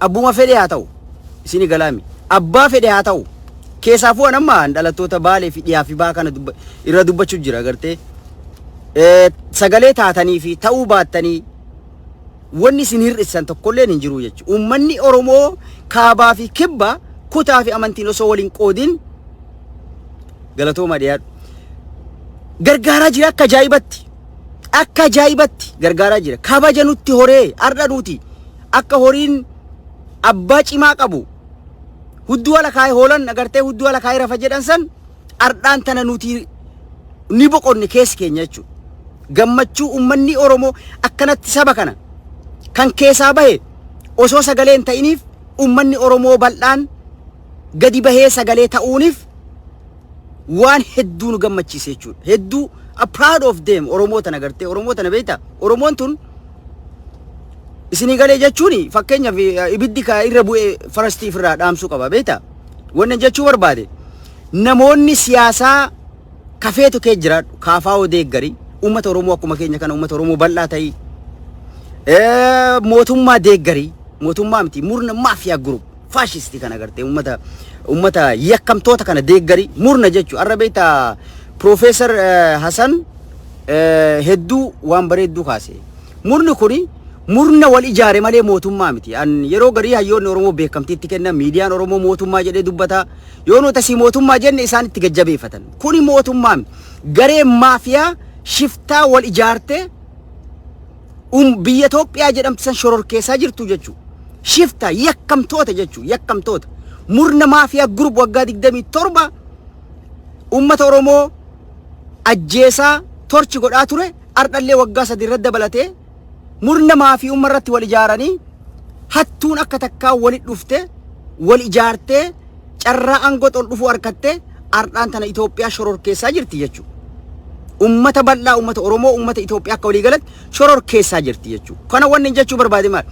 abbuma fedhe haa ta'u isini galaami abbaa fedhe haa ta'u keessaafuu anamma dhalattoota Baalee fi dhiyaa fi baa kana irra dubbachuu jira agartee sagalee taatanii fi ta'uu baattanii wanni isin hir'isan tokkolleen hin jiru jechuudha uummanni Oromoo kaabaa fi kibba kutaa fi amantiin osoo waliin qoodin galatooma dhiyaadhu gargaaraa jira akka ajaa'ibatti gargaaraa jira kabaja nutti horee arda nuti akka horiin abbaa cimaa qabu hudduu ala kaayee hoolan agartee hudduu ala kaayee rafa jedhan san ardaan tana nuti ni boqonne keessa keenya jechuudha gammachuu uummanni Oromoo akkanatti saba kana kan keessaa bahe osoo sagalee hin ta'iniif uummanni Oromoo bal'aan gadi bahee sagalee ta'uuniif waan hedduu nu gammachiise jechuudha hedduu proud of them Oromoo tana agartee Oromoo tana beektaa Oromoon tun isinii galee jechuuni fakkeenyaaf ibiddi ka irra bu'ee farastii irraa dhaamsuu qaba beektaa wannan jechuu barbaade namoonni siyaasaa kafeetu kee jiraadhu kaafaa deeggari uummata Oromoo akkuma keenya kana uummata Oromoo bal'aa ta'ii mootummaa deeggari mootummaa miti murna maafiyaa group fashisti kana agartee ummata yakkamtoota kana deeggari murna jechu arra beektaa Professor Hassan hedduu waan bareedduu kaase murni kuni murna wal ijaare malee mootummaa miti an yeroo garii hayyoonni Oromoo beekamtiitti kennan miidiyaan Oromoo mootummaa jedhee dubbata yoo nuti si mootummaa jenne isaan itti gajjabeeffatan kuni mootummaa garee maafiyaa shiftaa wal ijaarte biyya Itoophiyaa jedhamtu san shororkeessaa jirtu jechuudha shiftaa yakkamtoota jechuudha yakkamtoota murna maafiyaa group waggaa 27 ummata Oromoo ajjeesaa torchi godhaa ture ardallee waggaa 3 irratti dabalatee murna maafii ummarratti wal ijaaranii hattuun akka takkaa walit dhufte wal ijaartee carraa aangoo tol dhufuu harkattee ardaan tana Itoophiyaa shororkeessaa jirti jechuudha ummata bal'aa ummata Oromoo ummata Itoophiyaa akka walii galatti shororkeessaa jirti jechuudha kana wanni jechuu barbaade maal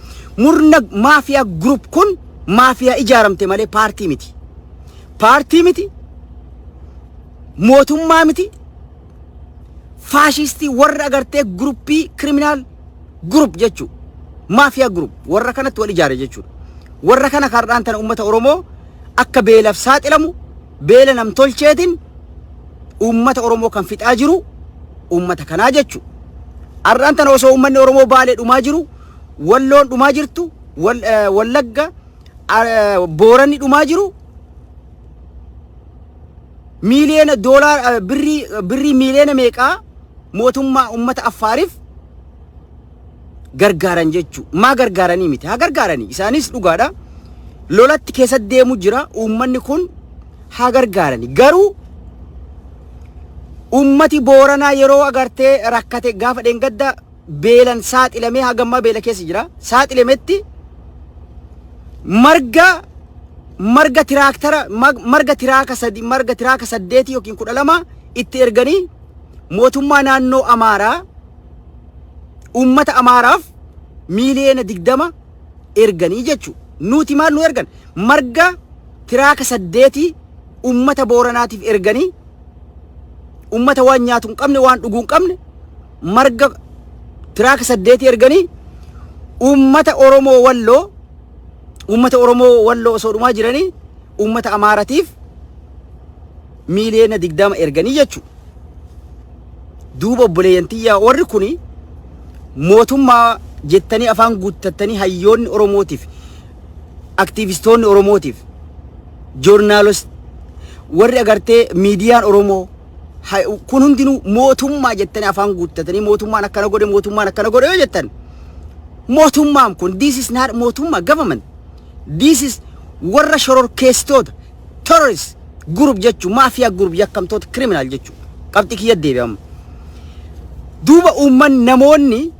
murna maafiyaa group kun maafiyaa ijaaramte malee paartii miti mootummaa miti fashisti warra agartee gruppii criminal group jechuudha maafiyaa group warra kanatti wal ijaare jechuudha warra kana kardaan tana ummata Oromoo akka beelaaf saaxilamu beela nam tolcheetin ummata Oromoo kan fixaa jiru ummata kanaa jechuudha ardaan tana osoo ummanni Oromoo Baalee dhumaa jiru Walloon dhumaa jirtu Wallagga Booranni dhumaa jiru miliyoona doolaar birrii miliyoona meeqaa mootummaa ummata Affaariif gargaaran jechuu. Maa gargaaranii miti, haa gargaaranii isaanis dhugaadha. Lolatti keessa deemu jira uummanni kun, haa gargaaranii. Garuu ummati Booranaa yeroo agartee rakkate gaafa dheengadda beelan saaxilamee hagammaa beela keessa jira. Saaxilametti marga tiraaktara marga tiraaka 8 yookiin 12 itti erganii mootummaa naannoo Amaaraa ummata Amaaraaf miliyoona 20 erganii jechuu. Nuti maal nu ergan? Marga tiraaka 8 ummata Booranaatiif erganii ummata waan nyaatu hin qabne waan dhuguu hin qabne marga tiraaka 8 erganii ummata Oromoo Walloo osoo dhumaa jiranii ummata Amaaratiif miliyoona 20 erganii jechuu. Duuba obboleeyyantiyyaa warri kuni mootummaa jettanii afaan guuttattanii hayyoonni Oromootiif, aktivistoonni Oromootiif, joornaalist warri agartee miidiyaan Oromoo kun hundinuu mootummaa jettanii afaan guuttatanii mootummaan akkana godhe yoo jettan, mootummaan kun this is not mootummaa government, this is warra shororkeessitoota terrorist group jechuu, maafiyaa group yakkamtoota criminal jechuu. Qabxii kiyya deebi'ama. Duuba uummanni namoonni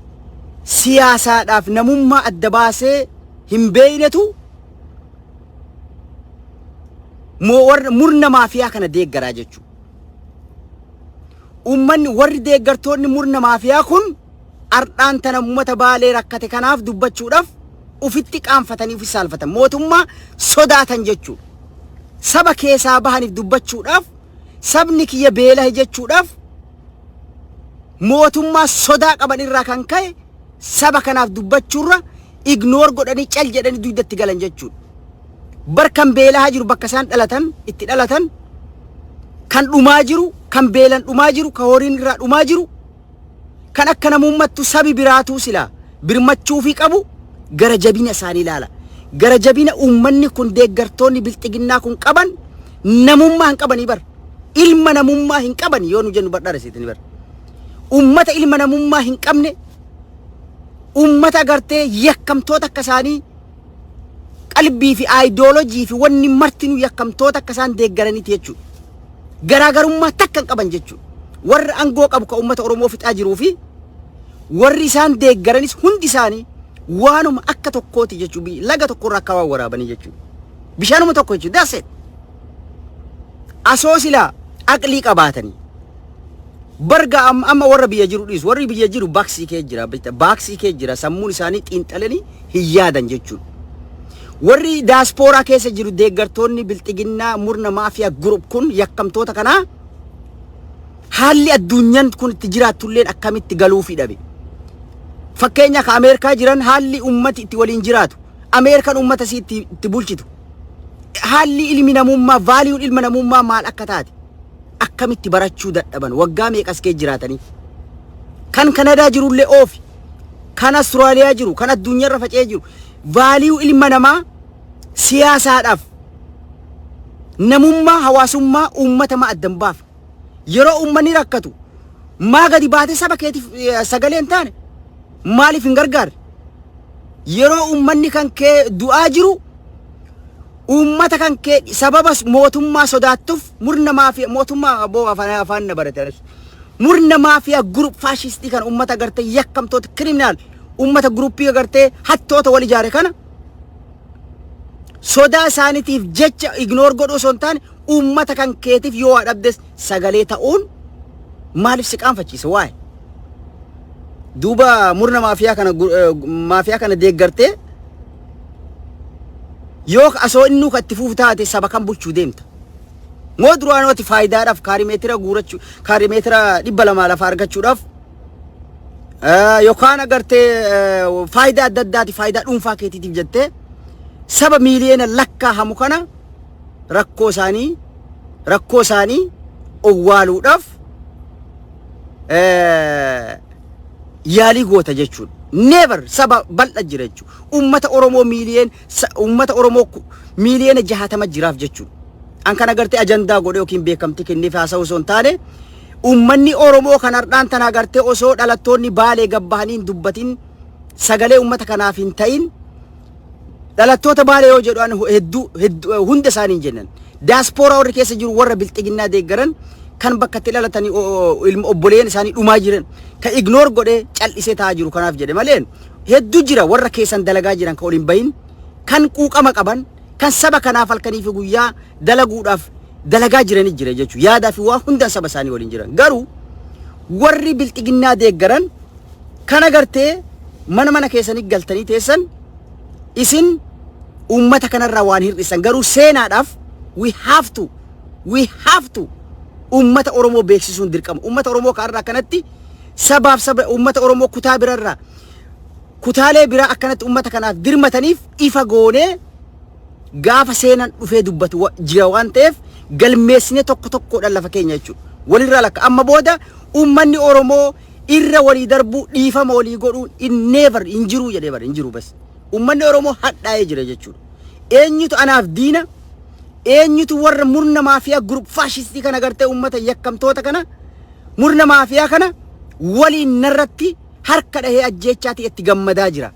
siyaasaadhaaf namummaa adda baasee hin beeynetu murna maafiyaa kana deeggaraa jechuu. Uummanni warri deeggartoonni murna maafiyaa kun ardhaan tana uummata Baalee rakkate kanaaf dubbachuudhaaf ufitti qaanfatanii ufi saalfatan, mootummaa sodaatan jechuu. Saba keessaa bahaniif dubbachuudhaaf, sabni kiyya beela jechuudhaaf mootummaa sodaa qaban irraa kan ka'e saba kanaaf dubbachuurra ignoor godhanii cal jedhanii duudatti galan jechuudha. Barkan beelaa jiru bakka isaan itti dhalatan kan dhumaa jiru, kan beelan dhumaa jiru, kan horiin irraa dhumaa jiru, kan akka namummattu sabi biraatuu silaa birmachuu fi qabu gara jabina isaanii ilaala. Gara jabina uummanni kun deeggartoonni bilxiginnaa kun qaban namummaa hin qabanii bar. Ilma namummaa hin qaban yoo nu jennu badhaadha seetanii bar. Ummata ilma namummaa hin qabne, ummata agartee yakkamtoota akka isaanii qalbii fi ideoloojii fi wanni martinuu yakkamtoota akka isaan deeggaraniiti jechuudha. Garaagarummaa takka hin qaban jechuudha. Warri aangoo qabu ka ummata Oromoo fixaa jiruu fi warri isaan deeggaranis hundi isaanii waanuma akka tokkooti jechuudha. Laga tokkorraa akka waan waraabanii jechuudha. Bishaanuma tokko jechuudha. That's it. Asoo silaa aqlii qabaatanii barga amma warra biyya jiru dhiisu, warri biyya jiru baaksii kee jira, sammuun isaanii xiinxalanii hin yaadan jechuudha. Warri daaspooraa keessa jiru deeggartoonni bilxiginnaa murna maafiyaa group kun yakkamtoota kanaa haalli addunyaan kun itti jiraatulleen akkamitti galuufi dhabe. Fakkeenya ka Ameerikaa jiran haalli ummati itti waliin jiraatu, Ameerikaan ummata si itti bulchitu, haalli ilmi namummaa, vaaliyuun ilma namummaa maal akka taate akkamitti barachuu dadhaban waggaa meeqas kee jiraatanii. Kan Kanadaa jirullee oofi, kan Austraaliyaa jiru, kan addunyaarra faca'ee jiru, vaaliyuu ilma namaa siyaasaadhaaf namummaa hawaasummaa uummata ma addan baaf. Yeroo uummanni rakkatu maa gadi baatee saba keetiif sagalee hin taane maaliif hin gargaarre? Yeroo uummanni kan kee du'aa jiru ummata kan kee sababa mootummaa sodaattuuf murna maafiyaa mootummaa boo afaan na barate murna maafiyaa group fascistii kan ummata agartee yakkamtoota criminal ummata groupii agartee hattoota wal ijaare kana sodaa isaaniitiif jecha ignore godhuu osoo hin taane ummata kan keetiif yoo dhabdes sagalee ta'uun maaliif si qaanfachiisa waa'ee? Duuba murna maafiyaa kana deeggartee yoo asoo inni katti fuuftaate saba kan bulchuu deemta. Moo duraanooti faayidaadhaaf kaarimeetira guurachuu, kaarimeetira 200 lafa argachuudhaaf yookaan agartee faayidaa adda addaati, faayidaa dhuunfaa keetiitiif jettee saba miliyoona lakkaa'amu kana rakkoo isaanii owwaaluudhaaf yaalii goota jechuudha. Never saba bal'a jira jechuudha. Ummata Oromoo miliyoona 60 jiraaf jechuudha. an kana gartee ajandaa godhe yookiin beekamtii kenneef haasa'u osoo hin taane ummanni Oromoo kan hardhaan tana gartee osoo dhalattoonni Baalee gabbahanii hin dubbatin sagalee ummata kanaaf hin ta'in dhalattoota Baalee yoo jedhan hedduu hunda isaanii hin jennan diaspora warri keessa jiru warra bilxiginnaa deeggaran kan bakka itti dhalatanii ilma obboleen isaanii dhumaa jiran kan ignore godhe cal'isee taa'aa jiru kanaaf jedhe malee hedduu jira warra keessan dalagaa jiran kan waliin bahin kan quuqama qaban kan saba kanaaf halkanii fi guyyaa dalaguudhaaf dalagaa jiranii jira jechuudha yaadaa fi waa hunda saba isaanii waliin jiran garuu warri bilxiginnaa deeggaran kana gartee mana keessanii galtanii teessan isin ummata kanarraa waan hir'isan garuu seenaadhaaf we have to ummata Oromoo beeksisuun dirqama ummata Oromoo kaarraa kanatti sabaaf saba ummata Oromoo kutaa birarraa kutaalee biraa akkanatti ummata kanaaf dirmataniif ifa goonee gaafa seenan dhufee dubbatu jira waan ta'eef galmeessine tokkodhaan lafa keenya jechuudha walirraa lakka amma booda ummanni Oromoo irra walii darbuu dhiifama walii godhuu hin jiru jedhee bara hin jiru bas ummanni Oromoo hadhaa'ee jira jechuudha eenyutu anaaf diina eenyutu warra murna maafiyaa group fascistii kana gartee ummata yakkamtoota kana murna maafiyaa kana waliin narratti harka dhahee ajjeechaati itti gammadaa jira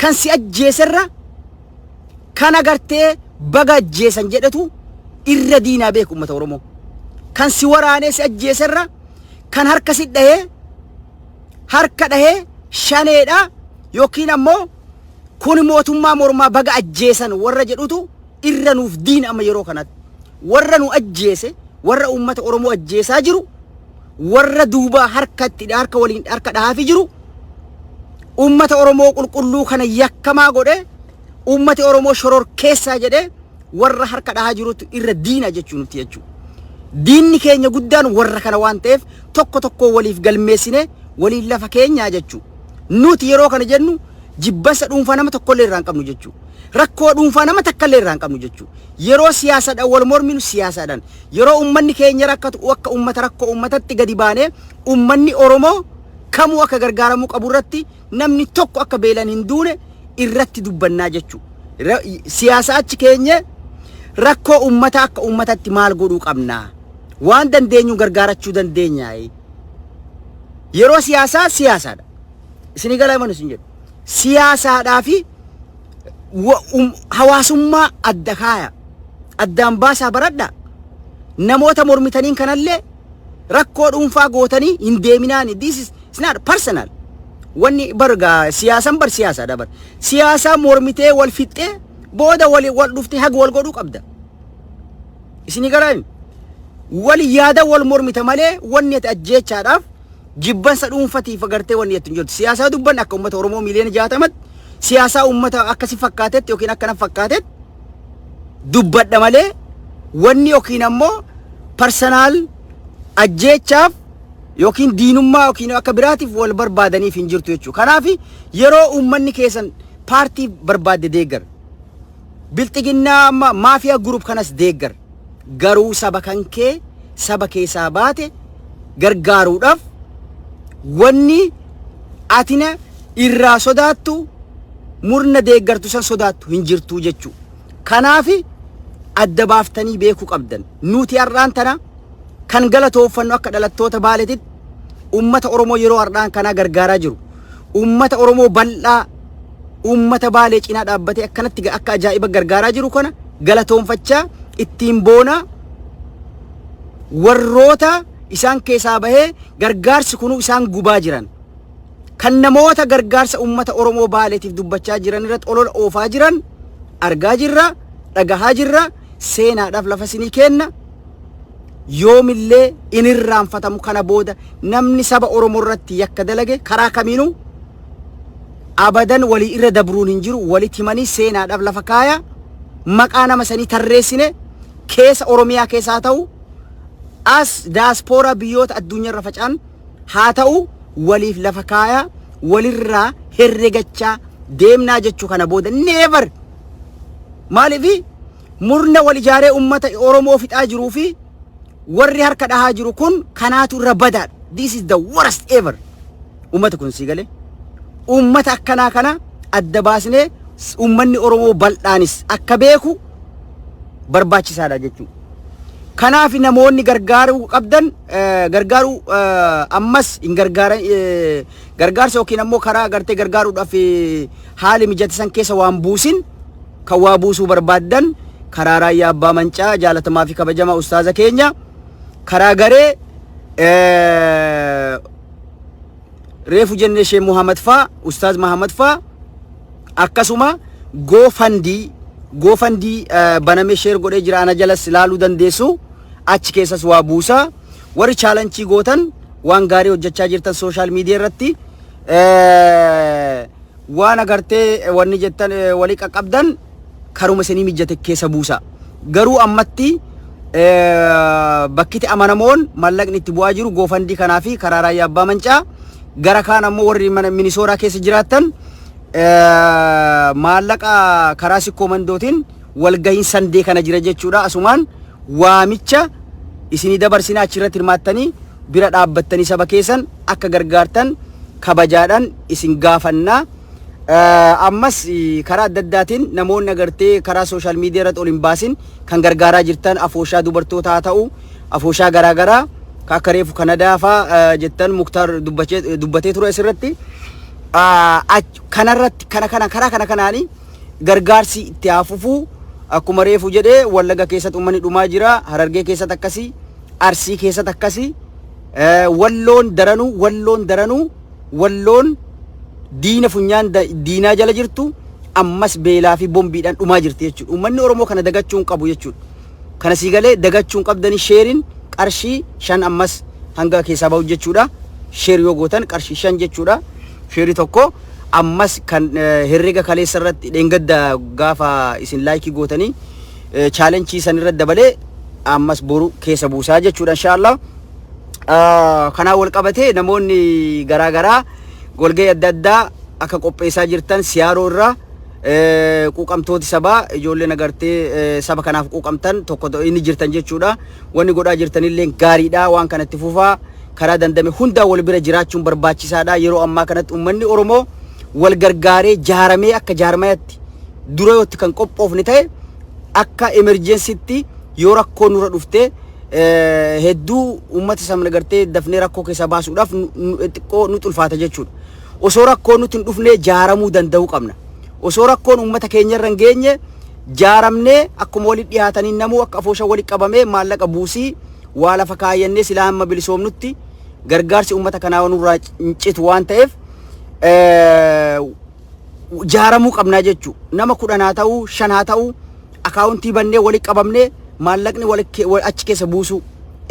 kan si ajjeeserra kan agartee baga ajjeesan jedhatu irra diinaa beeku ummata Oromoo kan si waraanee si ajjeeserra kan harka si dhahee shaneedha yookiin ammoo kun mootummaa mormaa baga ajjeesan warra jedhutu irra nuuf diina amma yeroo kanatti warra nu ajjeese warra ummata Oromoo ajjeesaa jiru warra duuba harka waliin harka dhahaafi jiru ummata Oromoo qulqulluu kana yakkamaa godhe ummati Oromoo shoror keessaa jedhe warra harka dhahaa jirutu irra diina jechuun nuti jechuudha diinni keenya guddaan warra kana waan ta'eef tokko waliif galmeessine waliin lafa keenyaa jechuudha nuti yeroo kana jennu jibbansa dhuunfaa nama tokkollee irraa hin qabnu jechuudha rakkoo dhuunfaa nama takkallee irraa hin qabnu jechuudha yeroo siyaasaadhaan wal morminu siyaasaadhaan yeroo ummanni keenya rakkatu akka ummata rakkoo ummatatti gadi baanee ummanni Oromoo kamuu akka gargaaramuu qabu irratti namni tokko akka beelan hin duune irratti dubbannaa jechuudha siyaasa achi keenya rakkoo ummata akka ummatatti maal godhuu qabnaa waan dandeenyu gargaarachuu dandeenya yeroo siyaasaadha isin galaaman isin jedhu siyaasaadhaa fi hawaasummaa adda kaaya addaan baasaa baradha namoota mormitaniin kanallee rakkoo dhuunfaa gootanii hin deeminaani this is not personal wanni barga siyaasaadha bar siyaasa mormitee wal fixxee booda wal dhuftee hag wal godhuu qabda isini garaan wal yaada wal mormita malee wanni ati ajjeechaadhaaf jibbansa dhuunfatiif agartee wanni ati jirtu siyaasa dubban akka ummata Oromoo miliyoona 60 siyaasa ummata akkasi fakkaatetti yookiin akkana fakkaatetti dubbadha malee wanni yookiin ammoo personal ajjeechaaf yookiin diinummaa yookiin akka biraatiif wal barbaadaniif hin jirtu jechuudha kanaaf yeroo ummanni keessan paartii barbaadde deeggar bilxiginnaa maafiyaa group kanas deeggar garuu saba kankee saba keessaa baate gargaaruudhaaf wanni atina irraa sodaattu murna deeggartu san sodaattu hin jirtu jechuudha kanaaf adda baaftanii beekuu qabdan nuti har'aan tana kan galatooffannu akka dhalattoota Baaleetitti ummata Oromoo yeroo har'aan kana gargaaraa jiru ummata Oromoo bal'aa ummata Baalee cinaa dhaabbatee akkanatti akka ajaa'iba gargaaraa jiru kana galatoonfachaa ittiin boona warroota isaan keessaa bahee gargaarsi kunu isaan gubaa jiran kan namoota gargaarsa ummata Oromoo Baaleetiif dubbachaa jiran irratti olola oofaa jiran argaa jirra dhagahaa jirra seenaadhaaf lafa isinii kenna yoomillee inirraanfatamu kana booda namni saba Oromoo irratti yakka dalage karaa kamiinuu abadan walii irra dabruun hin jiru walitti himanii seenaadhaaf lafa kaaya maqaa nama sanii tarreessine keessa Oromiyaa keessaa ta'u as diaspora biyyoota addunyaa irra facaan haa ta'u waliif lafa kaaya walirraa herregachaa deemnaa jechuu kana booda never maaliif murna wal ijaaree ummata Oromoo fixaa jiruu fi warri harka dhahaa jiru kun kanaatu irra badaadha this is the worst ever ummata kun si galee ummata akkanaa kana adda baasnee ummanni Oromoo bal'aanis akka beeku barbaachisaadha jechuudha. Kanaaf namoonni gargaaruu qabdan gargaaruu ammas hin gargaarsa yookiin ammoo karaa gartee gargaaruudhaaf haali mijatisan keessa waan buusin kan waa buusuu barbaaddan karaa raayyaa abbaa mancaa jaalatamaa fi kabajamaa ustaaza keenya karaa garee reefu jennee Sheekh Muhammad faa ustaaz Muhammad faa akkasuma goofandii banamee sheer godhee jira ana jalas ilaaluu dandeessu achi keessas waa buusaa warri chaalenjii gootan waan gaarii hojjechaa jirtan sooshaal miidiyaa irratti waan agartee wanni jettan walii qaqqabdan karuma isinii mijate keessa buusaa garuu ammatti bakkiti amanamoon mallaqni itti bu'aa jiru goofandii kanaa fi karaa raayyaa abbaa mancaa gara kaan ammoo warri minisooraa keessa jiraattan maallaqa karaa sikkoo mandootiin walgahiin sandee kana jira jechuudha. Asumaan waamicha isinii dabarsinaa achirratti hirmaattanii bira dhaabbattanii saba keessan akka gargaartan kabajaadhaan isin gaafannaa. Ammas karaa adda addaatiin namoonni agartee karaa sooshaal miidiyaa irratti ol hin baasin kan gargaaraa jirtan afooshaa dubartootaa haa ta'u afooshaa garaagaraa akka reefu Kanadaa fa'aa jettan Muktaar dubbatee ture asirratti. Kanarratti karaa kanaani gargaarsi itti hafuufuu akkuma reefu jedhee Wallaga keessatti uummanni dhumaa jira Harargee keessatti akkasii Arsii keessatti akkasii walloon daranuu diina funyaan diinaa jala jirtu ammas beelaa fi bombiidhaan dhumaa jirti jechuudha. Uummanni Oromoo kana dagachuun qabu jechuudha. Kana sii galee dagachuun qabdanii sheeriin qarshii 5 ammas hanga keessaa bahu jechuudha. Sheer yoo gootan qarshii 5 jechuudha. Sheeri tokko ammas kan herrega kaleessa irratti dheengadda gaafa isin laayikii gootanii chaalenjii san irratti dabalee ammas boru keessa buusaa jechuudha inshallah. Kanaa wal qabatee namoonni garaagaraa golgee adda addaa akka qopheessaa jirtan siyaaroo irraa quuqamtooti sabaa ijoolleen agartee saba kanaaf quuqamtan tokko inni jirtan jechuudha. Wanni godhaa jirtanillee gaariidha waan kanatti fufaa. Karaa dandame hunda wal bira jiraachuun barbaachisaadha. Yeroo ammaa kanatti uummanni Oromoo wal gargaaree jaaramee akka jaarmayaatti dura yootti kan qophoofne ta'e akka emerjensiitti yoo rakkoo nurra dhufte hedduu uummata sabna gartee dafnee rakkoo keessa baasuudhaaf xiqqoo nu xulfaata jechuudha. Osoo rakkoo nuti hin dhufnee jaaramuu danda'uu qabna. Osoo rakkoon uummata keenya irra hin geenye jaaramnee akkuma walitti dhiyaatanii namuu akka afoosha walitti qabamee maallaqa buusii waa lafa kaayyannee silaa hamma bilisoomnutti gargaarsi uummata kanaa nurraa citu waan ta'eef jaaramuu qabnaa jechuudha. Nama 10 haa ta'uu 5 haa ta'uu akaawuntii bannee walitti qabamnee maallaqni achi keessa buusu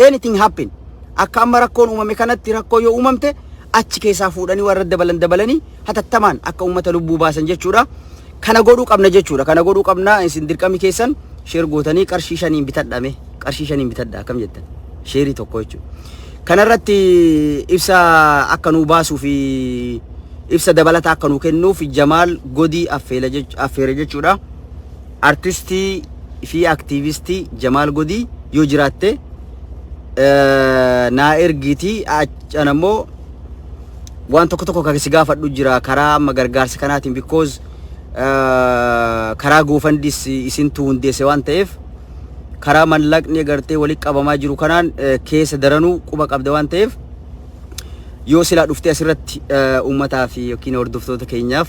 anything happen akka amma rakkoon uumame kanatti rakkoo yoo uumamte achi keessaa fuudhanii warra dabalanii hatattamaan akka uummata lubbuu baasan jechuudha. Kana godhuu qabna jechuudha. Kana godhuu qabna isin dirqami keessan sheer gootanii qarshii 5 bitadhame qarshii 5 bitadha akkam jettan sheerii tokko jechuudha. Kanarratti ibsa akka nuu baasuu fi ibsa dabalata akka nuu kennuuf Jamaal Godii affeere jechuudha. Artistii fi aktivistii Jamaal Godii yoo jiraatte naa ergitii achanammoo waan tokko kan si gaafadhu jira karaa amma gargaarsa kanaatiin because karaa goofandis isintu hundeesse waan ta'eef karaa mallaqni agartee walitti qabamaa jiru kanaan keessa daranuu quba qabda waan ta'eef yoo silaa dhuftee asirratti uummataa fi yookiin hordoftoota keenyaaf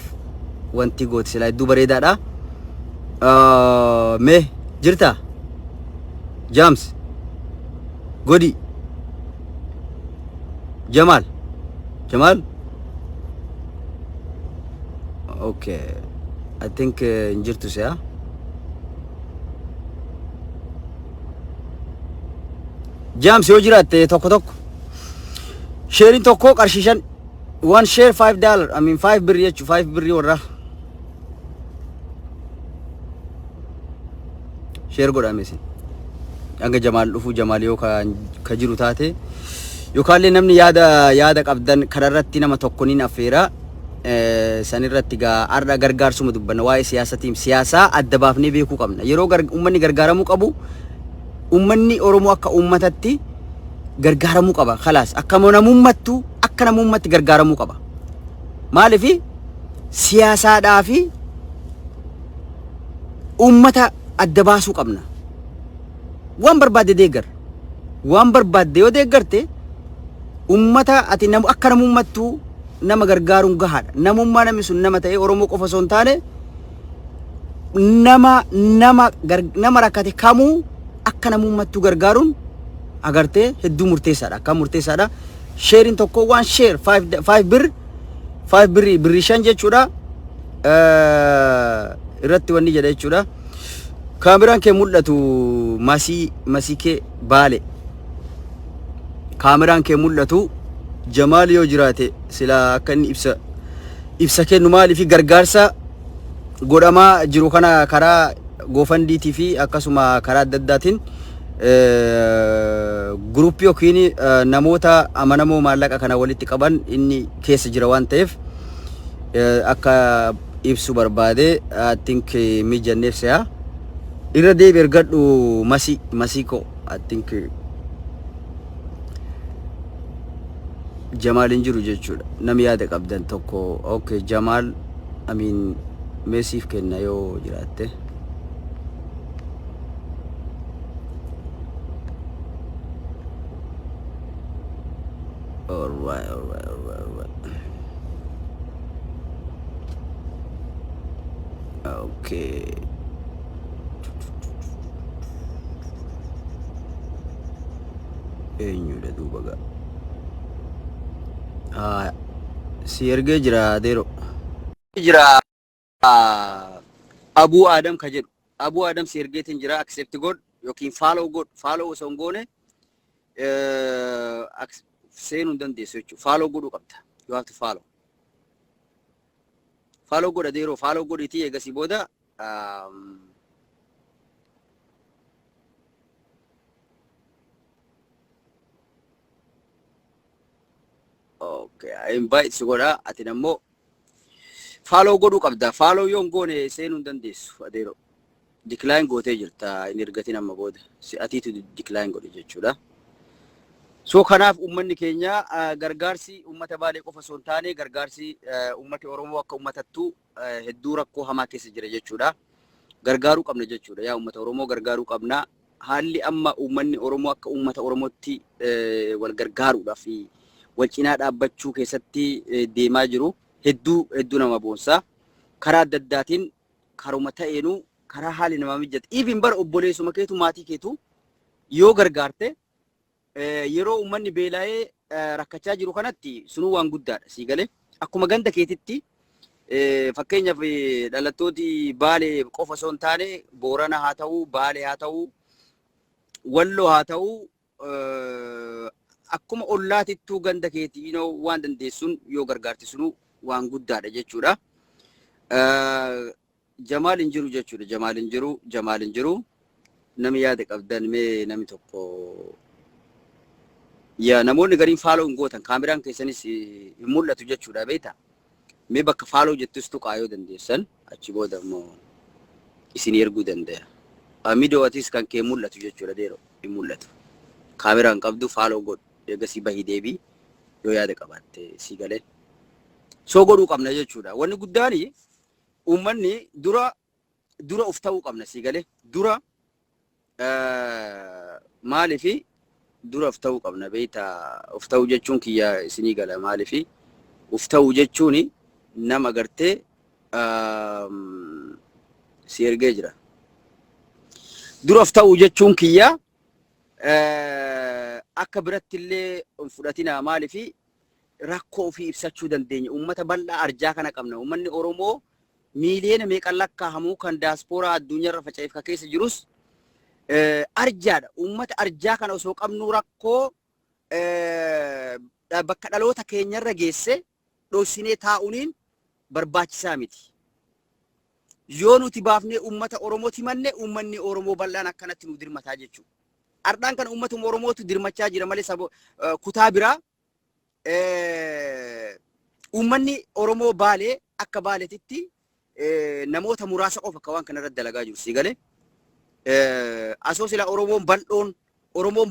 wanti gooti silaa hedduu bareedaadha. Mee jirta James Godii Jamaal okay I think injirtu siya James yoo jiraatte tokko sharing tokko qarshiishan one share $5 I mean 5 birr jechu 5 birri warra share godhame isin hanga Jamaal dhufu Jamaal yoo ka jiru taate yookaan namni yaada qabdan kanarratti nama tokkoniin affeera sanirratti arda gargaarsuma dubbanna waa'ee siyaasatiin siyaasaa adda baafnee beekuu qabna. Yeroo uummanni gargaaramuu qabu uummanni Oromoo akka uummatatti gargaaramuu qaba. Khalaas akka namummatti gargaaramuu qaba. Maaliif siyaasaadhaa fi uummata adda baasuu qabna. waan barbaade deeggar. Waan barbaade yoo deeggarte ummata ati namu akka namummattuu nama gargaaruun gahaadha. Namummaa namni sun nama ta'ee Oromoo qofa osoo hin taane nama rakkate kamuu akka namummattuu gargaaruun agartee hedduu murteessaadha. Akka murteessaadha. Sharing tokko waan share 5 birri 5 jechuudha. Irratti wanni jedha jechuudha. Kaameraan kee mul'atu masii kee baale. Kaameraan kee mul'atu Jamaal yoo jiraate sila akka inni ibsa kennu maaliif gargaarsa godhamaa jiru kana karaa goofandiitii fi akkasuma karaa adda addaatiin gruuppii yookiin namoota amanamoo maallaqa kana walitti qaban inni keessa jira waan ta'eef akka ibsu barbaade I think mijanneef se'a irra deebi ergadhu masii ko I think Jamaal injiru jechuudha. Namni yaada qabdan tokko okay Jamaal meesiif kenna yoo jiraatte. Alright. Okay. Eenyudha duuba gaa. Si ergee jira deero. Jira Abuu Adam ka jedhu. Abuu Adam si ergeetiin jira accept god yookiin follow osoo hin goone seenuu hin dandeessu jechuudha. Follow godhuu qabda. You have to follow. Follow godha deero. Follow godhiitii eegasii booda okay, I invite you goda ati nammo follow godhu qabda. Follow yoo ngone seenuu hin dandeessu adeero. Decline gootee jirta in ergatiin amma booda. Si atiitu decline godhe jechuudha. So kanaaf ummanni keenya gargaarsi ummata Baalee qofa osoo hin taane gargaarsi ummati Oromoo akka ummatattuu hedduu rakkoo hamaa keessa jira jechuudha. Gargaaruu qabna jechuudha. Yaa ummata Oromoo gargaaruu qabna. Haalli amma ummanni Oromoo akka ummata Oromootti wal gargaaruudhaaf wal cinaa dhaabbachuu keessatti deemaa jiru hedduu nama boonsa. Karaa adda addaatiin karuma ta'eenuu karaa haali nama mijjata. Even bara obboleessuma keetu maatii keetu yoo gargaarte yeroo ummanni beelaa'ee rakkachaa jiru kanatti sunuu waan guddaadha sii galee. Akkuma ganda keetitti fakkeenyaaf dhalattooti Baalee qofa osoo hin taane Boorana haa ta'u, Baalee haa ta'u, Walloo haa ta'u akkuma ollaatittuu ganda keetii waan dandeessuun yoo gargaarte sunuu waan guddaadha jechuudha. Jamaal injiru jechuudha. Jamaal injiru nami yaada qabdan mee nami tokko yaa namoonni gariin follow hin gootan kaameraan keessanis hin mul'atu jechuudha beektaa. Mee bakka follow jettus tuqaa yoo dandeessan achi booda immoo isin erguu danda'a. Miidiyaatis kan kee mul'atu jechuudha deero hin mul'atu. Kaameraan qabdu follow godhu eegasii bahii deebii yoo yaada qabaatte sii galee. Soo godhuu qabna jechuudha. Wanni guddaani ummanni dura of ta'uu qabna sii galee. Dura maaliifi dura of ta'uu qabna beektaa. Of ta'uu jechuun kiyya isinii gala maaliifi of ta'uu jechuun nama gartee si ergee jira. Dura of ta'uu jechuun kiyya akka birattillee fudhatina maaliifi rakkoo ofii ibsachuu dandeenya. Ummata bal'aa arjaa kana qabna. Ummanni Oromoo miiliyoona meeqan lakkaa'amu kan daaspooraa addunyaarra faca'eef ka keessa jirus arjaadha. Ummata arjaa kana osoo qabnu rakkoo bakka dhaloota keenyarra geesse dhoorsinee taa'uuniin barbaachisaa miti. Yoo nuti baafnee ummata Oromooti manne ummanni Oromoo bal'aan akkanatti nu dirmataa jechuudha. Ardhaan kan ummatuma Oromootu dirmachaa jira malee kutaa biraa ummanni Oromoo Baalee akka Baaleetitti namoota muraasa qofa akka waan kanarratti dalagaa jiru sii galee. Asoo sila Oromoon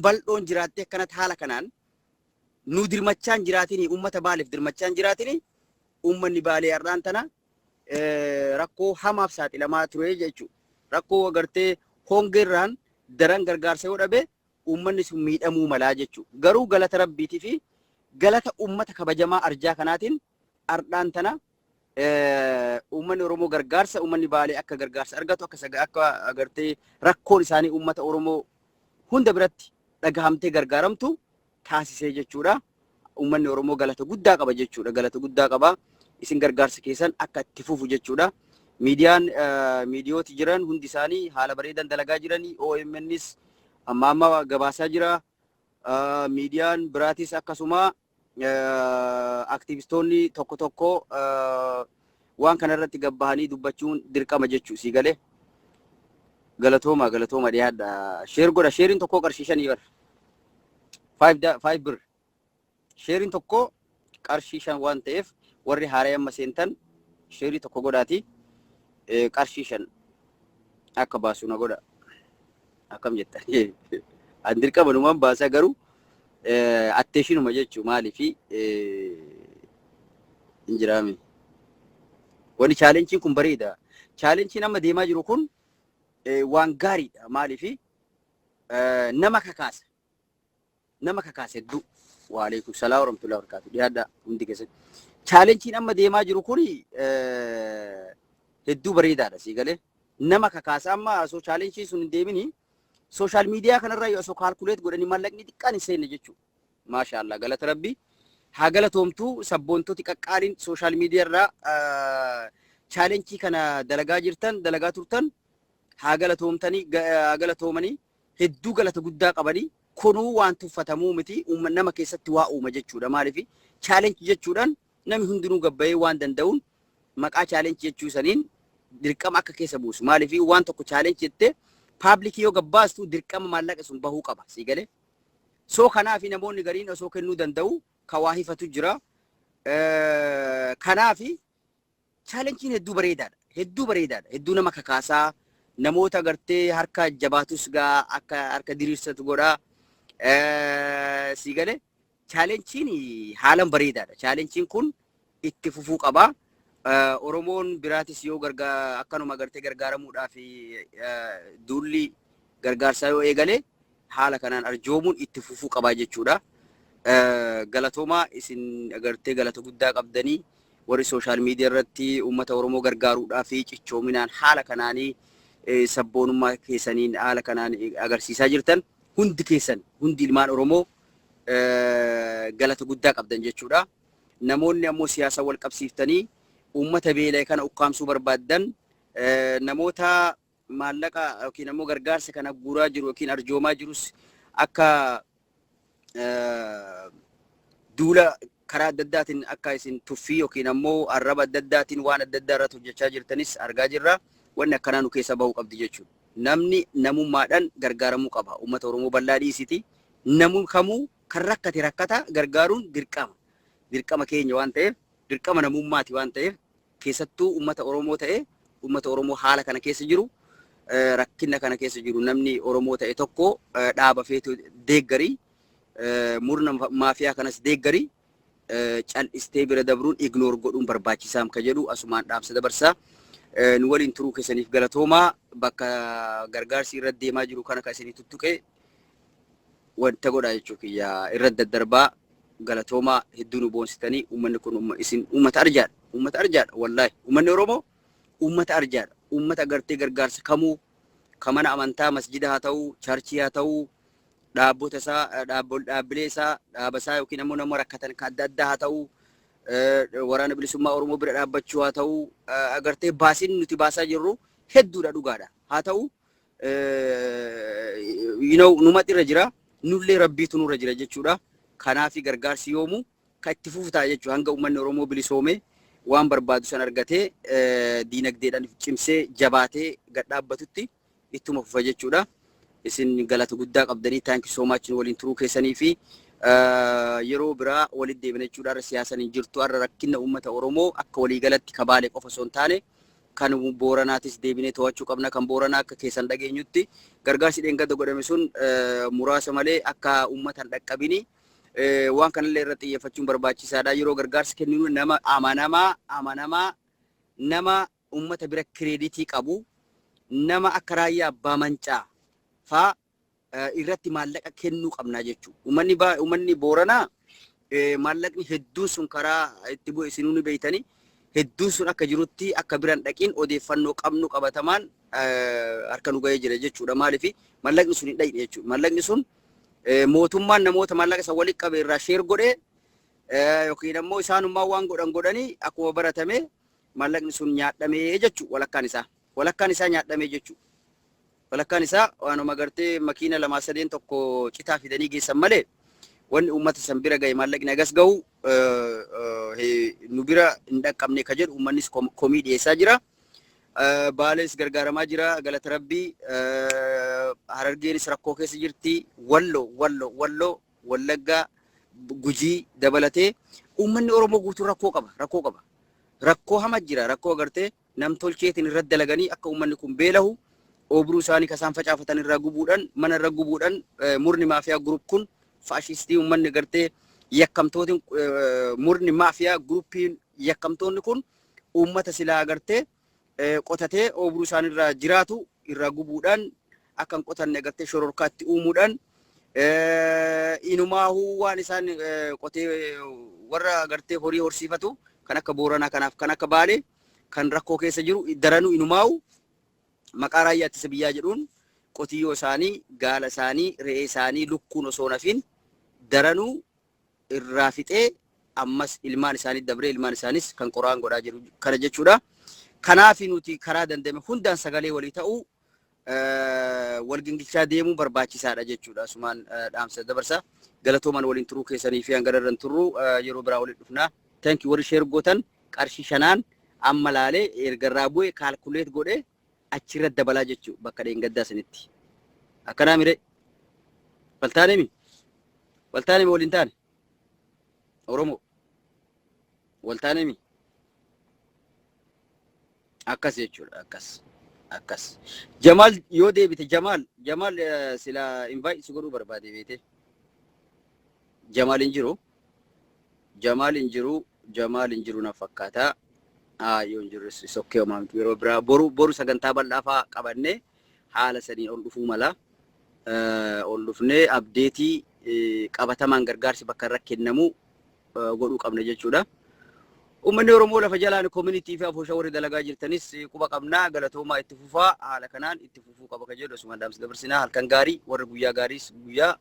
bal'oon jiraattee akkanatti haala kanaan nu dirmachaan jiraatini ummata Baaleef dirmachaan jiraatini ummanni Baalee ardhaan tana rakkoo hamaaf saaxilamaa ture jechuudha. Rakkoo agartee hongeerraan daran gargaarsa yoo dhabe uummanni sun miidhamuu malaa jechuudha. Garuu galata rabbiitii fi galata uummata kabajamaa arjaa kanaatiin ardhaan tana uummanni Oromoo gargaarsa uummanni Baalee akka gargaarsa argatu akka agartee rakkoon isaanii uummata Oromoo hunda biratti dhagahamtee gargaaramtu taasisee jechuudha. Uummanni Oromoo galata guddaa qaba jechuudha. Galata guddaa qaba. Isin gargaarsa keessan akka itti fufu jechuudha. Miidiyooti jiran hundi isaanii haala bareedan dalagaa jiranii OMNs amma gabaasaa jira. Miidiyaan biraatis akkasuma aktivistoonni tokko tokko waan kana irratti gabbahanii dubbachuun dirqama jechuu si galee galatooma dhiyaadha. Sheer godha. Sheeriin tokko qarshii 5 bar 5 bir sheeriin tokko qarshii 5 waan ta'eef warri haaree amma seentan sheerii tokko godhaati qarshii 5 akka baasu na godha. Akkam jettan an dirqama numaan baasaa garuu atteeshinuma jechuu maaliifi injiraame wani chaalenjiin kun bareeda. Chaalenjiin amma deemaa jiru kun waan gaariidha. Maaliifi nama kakaasa hedduu. Wa alaikum salaam wa rahmatullahi wa barakatuh. Dhiyaadha hundi keessatti. Chaalenjiin amma deemaa jiru kun hedduu bareedaadha si galee. Nama kakaasa amma osoo chaalenjiin sun hin deemini social media kanarraa osoo calculate godhanii mallaqni xiqqaan hin seenne jechuudha. Maashaallah galata rabbi. Haa galatoomtu sabboontoti qaqqaaliin social media irraa chaalenjii kana dalagaa turtan haa galatoomanii hedduu galata guddaa qabanii kunuu waan tuffatamuu miti nama keessatti waa uuma jechuudha. Maaliifi chaalenjii jechuudhaan namni hundinuu gabbayee waan danda'uun maqaa chaalenjii jechuu saniin dirqama akka keessa buusu. Maaliifi waan tokko chaalenjii jettee paablikii yoo gabbaastu dirqama maallaqa sun bahuu qaba si galee. Soo kanaafi namoonni gariin osoo kennuu danda'u kawaa hifatu jira. Kanaafi chaalenjiin hedduu bareedaadha. Hedduu nama kakaasaa namoota agartee harka jabaatus gaa akka harka diriirsatu godhaa. Si galee chaalenjiin haalan bareedaadha. Chaalenjiin kun itti fufuu qaba. Oromoon biraatis yoo akkanuma agartee gargaaramuudhaaf duulli gargaarsaa yoo eegale haala kanaan arjoomuun itti fufuu qaba jechuudha. Galatooma isin agartee galata guddaa qabdanii warri social media irratti uummata Oromoo gargaaruudhaaf cichoominaan haala kanaanii sabboonummaa keessaniin haala kanaan agarsiisaa jirtan hundi ilmaan Oromoo galata guddaa qabdan jechuudha. Namoonni ammoo siyaasa wal qabsiiftanii uummata beelaa kana ukkaamsuu barbaaddan namoota maallaqa yookiin ammoo gargaarsa kana guuraa jiru yookiin arjoomaa jirus akka duula karaa adda addaatiin akka isin tuffii yookiin ammoo arraba adda addaatiin waan adda addaa irratti hojjechaa jirtanis argaa jirra. Wanni akkanaa nu keessa bahuu qabdi jechuudha. Namni namummaadhaan gargaaramuu qaba. Uummata Oromoo bal'aa dhiisiti. Namni kamuu kan rakkata gargaaruun dirqama keenya waan ta'eef dirqama namummaati waan ta'eef keessattuu uummata Oromoo ta'e uummata Oromoo haala kana keessa jiru rakkina kana keessa jiru namni Oromoo ta'e tokko dhaaba feetu deeggarii murna maafiyaa kanas deeggarii cal'istee bira dabruun ignoor godhuun barbaachisaa ka jedhu asumaan dhaamsa dabarsaa. Nu waliin turuu keessaniif galatoomaa. Bakka gargaarsi irra deemaa jiru kana kan isinii tuttuqee wanta godhaa jechuu kiyya irra daddarbaa galatoomaa hedduu nu boonsitanii uummanni kun isin uummata arjaadha wallaahi uummanni Oromoo uummata arjaadha. Uummata agartee gargaarsa kamuu kamana amantaa masjida haa ta'uu charchii haa ta'uu dhaabbota isaa dhaabbilee isaa dhaabasaa yookiin ammoo nama rakkatan kan adda addaa haa ta'uu waraana bilisummaa Oromoo bira dhaabbachuu haa ta'uu agartee baasiin nuti baasaa jirru hedduudha dhugaadha. Haa ta'uu numatti irra jira nullee rabbiitu nurra jira jechuudha. Kanaafi gargaarsi yoomuu kan itti fufutaa jechuudha. Hanga uummanni Oromoo bilisoomee waan barbaadu san argatee diinagdeedhaan cimsee jabaatee gad dhaabbatutti ittuma fufa jechuudha. Isin galata guddaa qabdanii thank you so much waliin turuu keessanii fi yeroo biraa walitti deebina jechuudha. Irra siyaasan hin jirtu irra rakkina uummata Oromoo akka walii galatti kabaalee qofa osoo hin taane kan Booranaatis deebinee to'achuu qabna. Kan Booranaa akka keessan dhageenyutti gargaarsi dheengadda godhame sun muraasa malee akka uummatan dhaqqabini waan kanallee irratti xiyyeeffachuun barbaachisaadha. Yeroo gargaarsi kenninu nama amanamaa nama uummata bira kireeditii qabu nama akka Raayyaa Abbaa Mancaa fa irratti maallaqa kennuu qabnaa jechuudha. Uummanni Booranaa maallaqni hedduun sun karaa itti bu'e isinuu ni beeytanii hedduun sun akka jirutti akka biran dhaqiin odeeffannoo qabnu qabatamaan harka nu ga'ee jira jechuudha. Maaliif maallaqni sun hin dhayne jechuudha. Maallaqni sun mootummaan namoota maallaqa isa walitti qabe irraa sheer godhee yookiin ammoo isaanummaa waan godhanii akkuma baratame maallaqni sun nyaadhamee jechuudha. Walakkaan isaa nyaadhamee jechuudha. Walakkaan isaa waanuma gartee makiina 2-3 tokko citaa fidanii geessan malee wanni uummata san bira ga'e maallaqni agas ga'u nu bira hin dhaqqabne ka jedhu uummannis komii dhiyeessaa jira. Baalees gargaaramaa jira. Galata Rabbii. Harargeenis rakkoo keessa jirti. Walloo, Wallaggaa, Gujii dabalatee uummanni Oromoo guutuu rakkoo qaba. Rakkoo hama jira. Rakkoo agartee namtolcheetiin irratti dalaganii akka uummanni kun beelahu obruu isaanii kasaan facaafatan irraa gubuudhaan mana irra gubuudhaan murni maafiyaa gurup kun faashistii uummanni agartee yakkamtootiin murni maafiyaa gurupiin yakkamtoonni kun uummata silaa agartee qotatee obruu isaanii irraa jiraatu irraa gubuudhaan akkan qotanne agartee shororkaatti uumuudhaan inumaahuu waan isaan qotee warra agartee horii horsiifatu kan akka Booranaa kanaaf kan akka Baalee kan rakkoo keessa jiru daranuu inumaahu maqaa raayyaa ittisa biyyaa jedhuun qotiyyoo isaanii, gaala isaanii, re'ee isaanii, lukkuun osoo nafin daranuu irraa fixee ammas ilmaan isaanii dabree ilmaan isaanis kan qoraan godhaa jiru kana jechuudha. Kanaaf nuti karaa dandame hundaan sagalee walii ta'uu wal gingilchaa deemuu barbaachisaadha jechuudha. Sumaan dhaamsa dabarsa galatooman waliin turuu keessanii fi hangararran turuu yeroo biraa waliin dhufnaa. Thank you warri sheer gootan qarshii 5 amma laalee ergarraa bu'e kaalkuleet godhee achirra dabalaa jechuudha bakka dheengaddaa sanitti. Akkanaa mire waltaanemi waliin taane Oromoo waltaanemi akkas jechuudha akkas. Jamal yoo deebite Jamal sila invite si godhuu barbaade beete. Jamal hin jiru na fakkaata. Yoo hin jiru sokkee omaamtu yeroo biraa boru sagantaa bal'aafaa qabannee haala saniin ol dhufuu mala. Ol dhufnee abdeetii qabatamaan gargaarsi bakka irra kennamu godhuu qabna jechuudha. Uummanni Oromoo lafa jalaan community fi afoosha warri dalagaa jirtanis quba qabnaa galatoomaa itti fufaa haala kanaan itti fufuu qaba ka jedhu asumaan dhaamsa dabarsinaa halkan gaarii warri guyyaa gaariis guyyaa